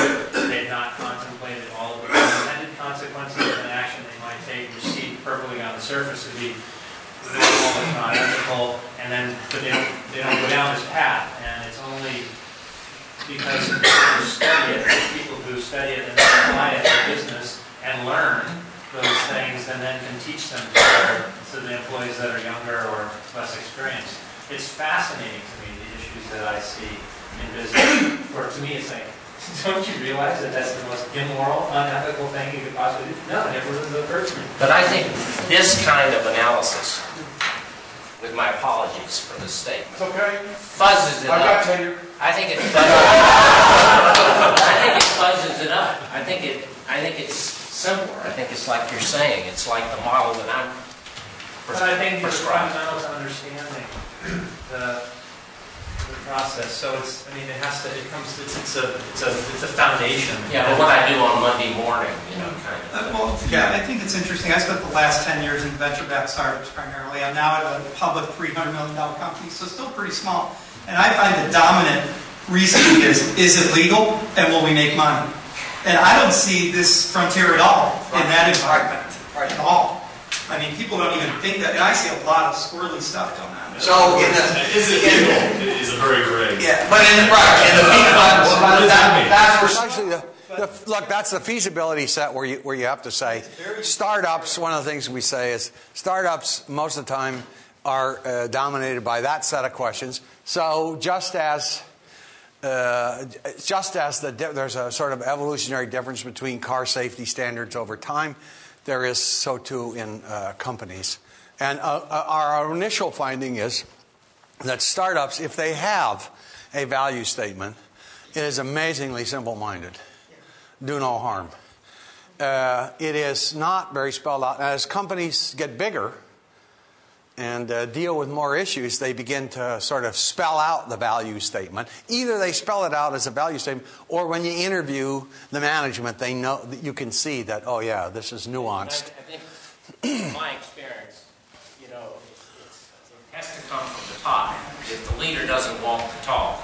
They've not contemplated all of the unintended consequences of an action they might take, which seem perfectly on the surface to be normal, it's not ethical, but they don't go down this path, and it's only because people who study it and apply it to business and learn those things, and then can teach them to the employees that are younger or less experienced. It's fascinating to me, the issues that I see in business. Or to me, it's like, don't you realize that that's the most immoral, unethical thing you could possibly do? No, it never would have occurred to me. But I think this kind of analysis, with my apologies for this statement, It's okay. fuzzes it I've up. got tenure. I think it fuzzes it up. I think it's simpler. I think it's like you're saying. It's like the model that I'm But I think it's prescribing. fundamental to understanding the process. So it's a foundation. Yeah, but what I do on Monday morning, kind of. I think it's interesting. I spent the last 10 years in venture-backed startups primarily. I'm now at a public $300 million company, so still pretty small. And I find the dominant reasoning is it legal and will we make money? And I don't see this frontier at all in that environment, at all. I mean, people don't even think that, and I see a lot of squirrely stuff going on. So Is it legal? Is a very great. yeah, but in the that's precisely look. That's the feasibility set where you have to say startups. One of the things we say is startups most of the time are dominated by that set of questions. So just as there's a sort of evolutionary difference between car safety standards over time, there is so too in companies. And our initial finding is that startups, if they have a value statement, it is amazingly simple-minded. Do no harm. It is not very spelled out. As companies get bigger and deal with more issues, they begin to sort of spell out the value statement. Either they spell it out as a value statement, or when you interview the management, they know that you can see that, oh yeah, this is nuanced. I think, in my experience, it has to come from the top. If the leader doesn't walk the talk,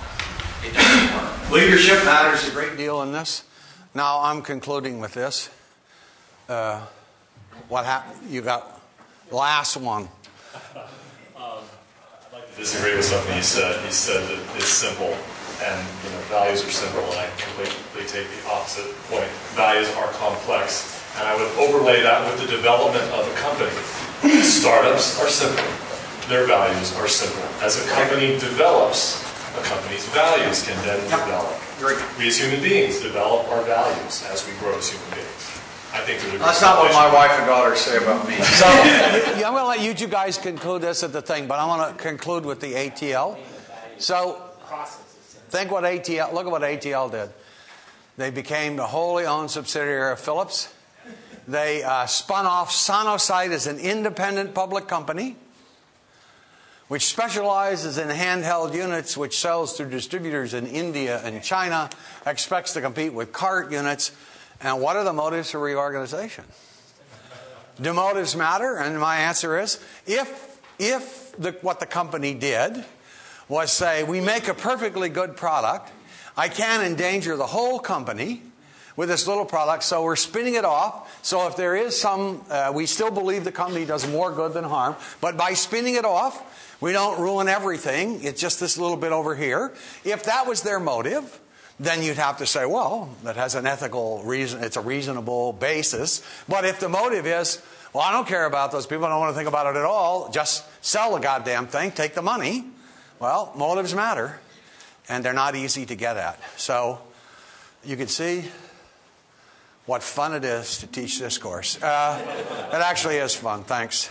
it doesn't work. Leadership matters a great deal in this. Now I'm concluding with this. What happened? You got last one. I'd like to disagree with something he said. He said that it's simple, and values are simple, and I completely take the opposite point. Values are complex, and I would overlay that with the development of a company. Startups are simple. Their values are simple. As a company develops, a company's values can then develop. We as human beings develop our values as we grow as human beings. I think there's a That's not what my wife and daughter say about me. So I'm going to let you two guys conclude this at the thing, but I want to conclude with the ATL. So look at what ATL did. They became the wholly owned subsidiary of Philips. They spun off Sonosite as an independent public company, which specializes in handheld units, which sells through distributors in India and China, expects to compete with CART units. And what are the motives for reorganization? Do motives matter? And my answer is, what the company did was say, we make a perfectly good product, I can't endanger the whole company with this little product, so we're spinning it off. So if there is we still believe the company does more good than harm, but by spinning it off, we don't ruin everything. It's just this little bit over here. If that was their motive, then you'd have to say, well, that has an ethical reason, it's a reasonable basis. But if the motive is, well, I don't care about those people, I don't want to think about it at all, just sell the goddamn thing, take the money, well, motives matter, and they're not easy to get at. So you can see what fun it is to teach this course. It actually is fun. Thanks.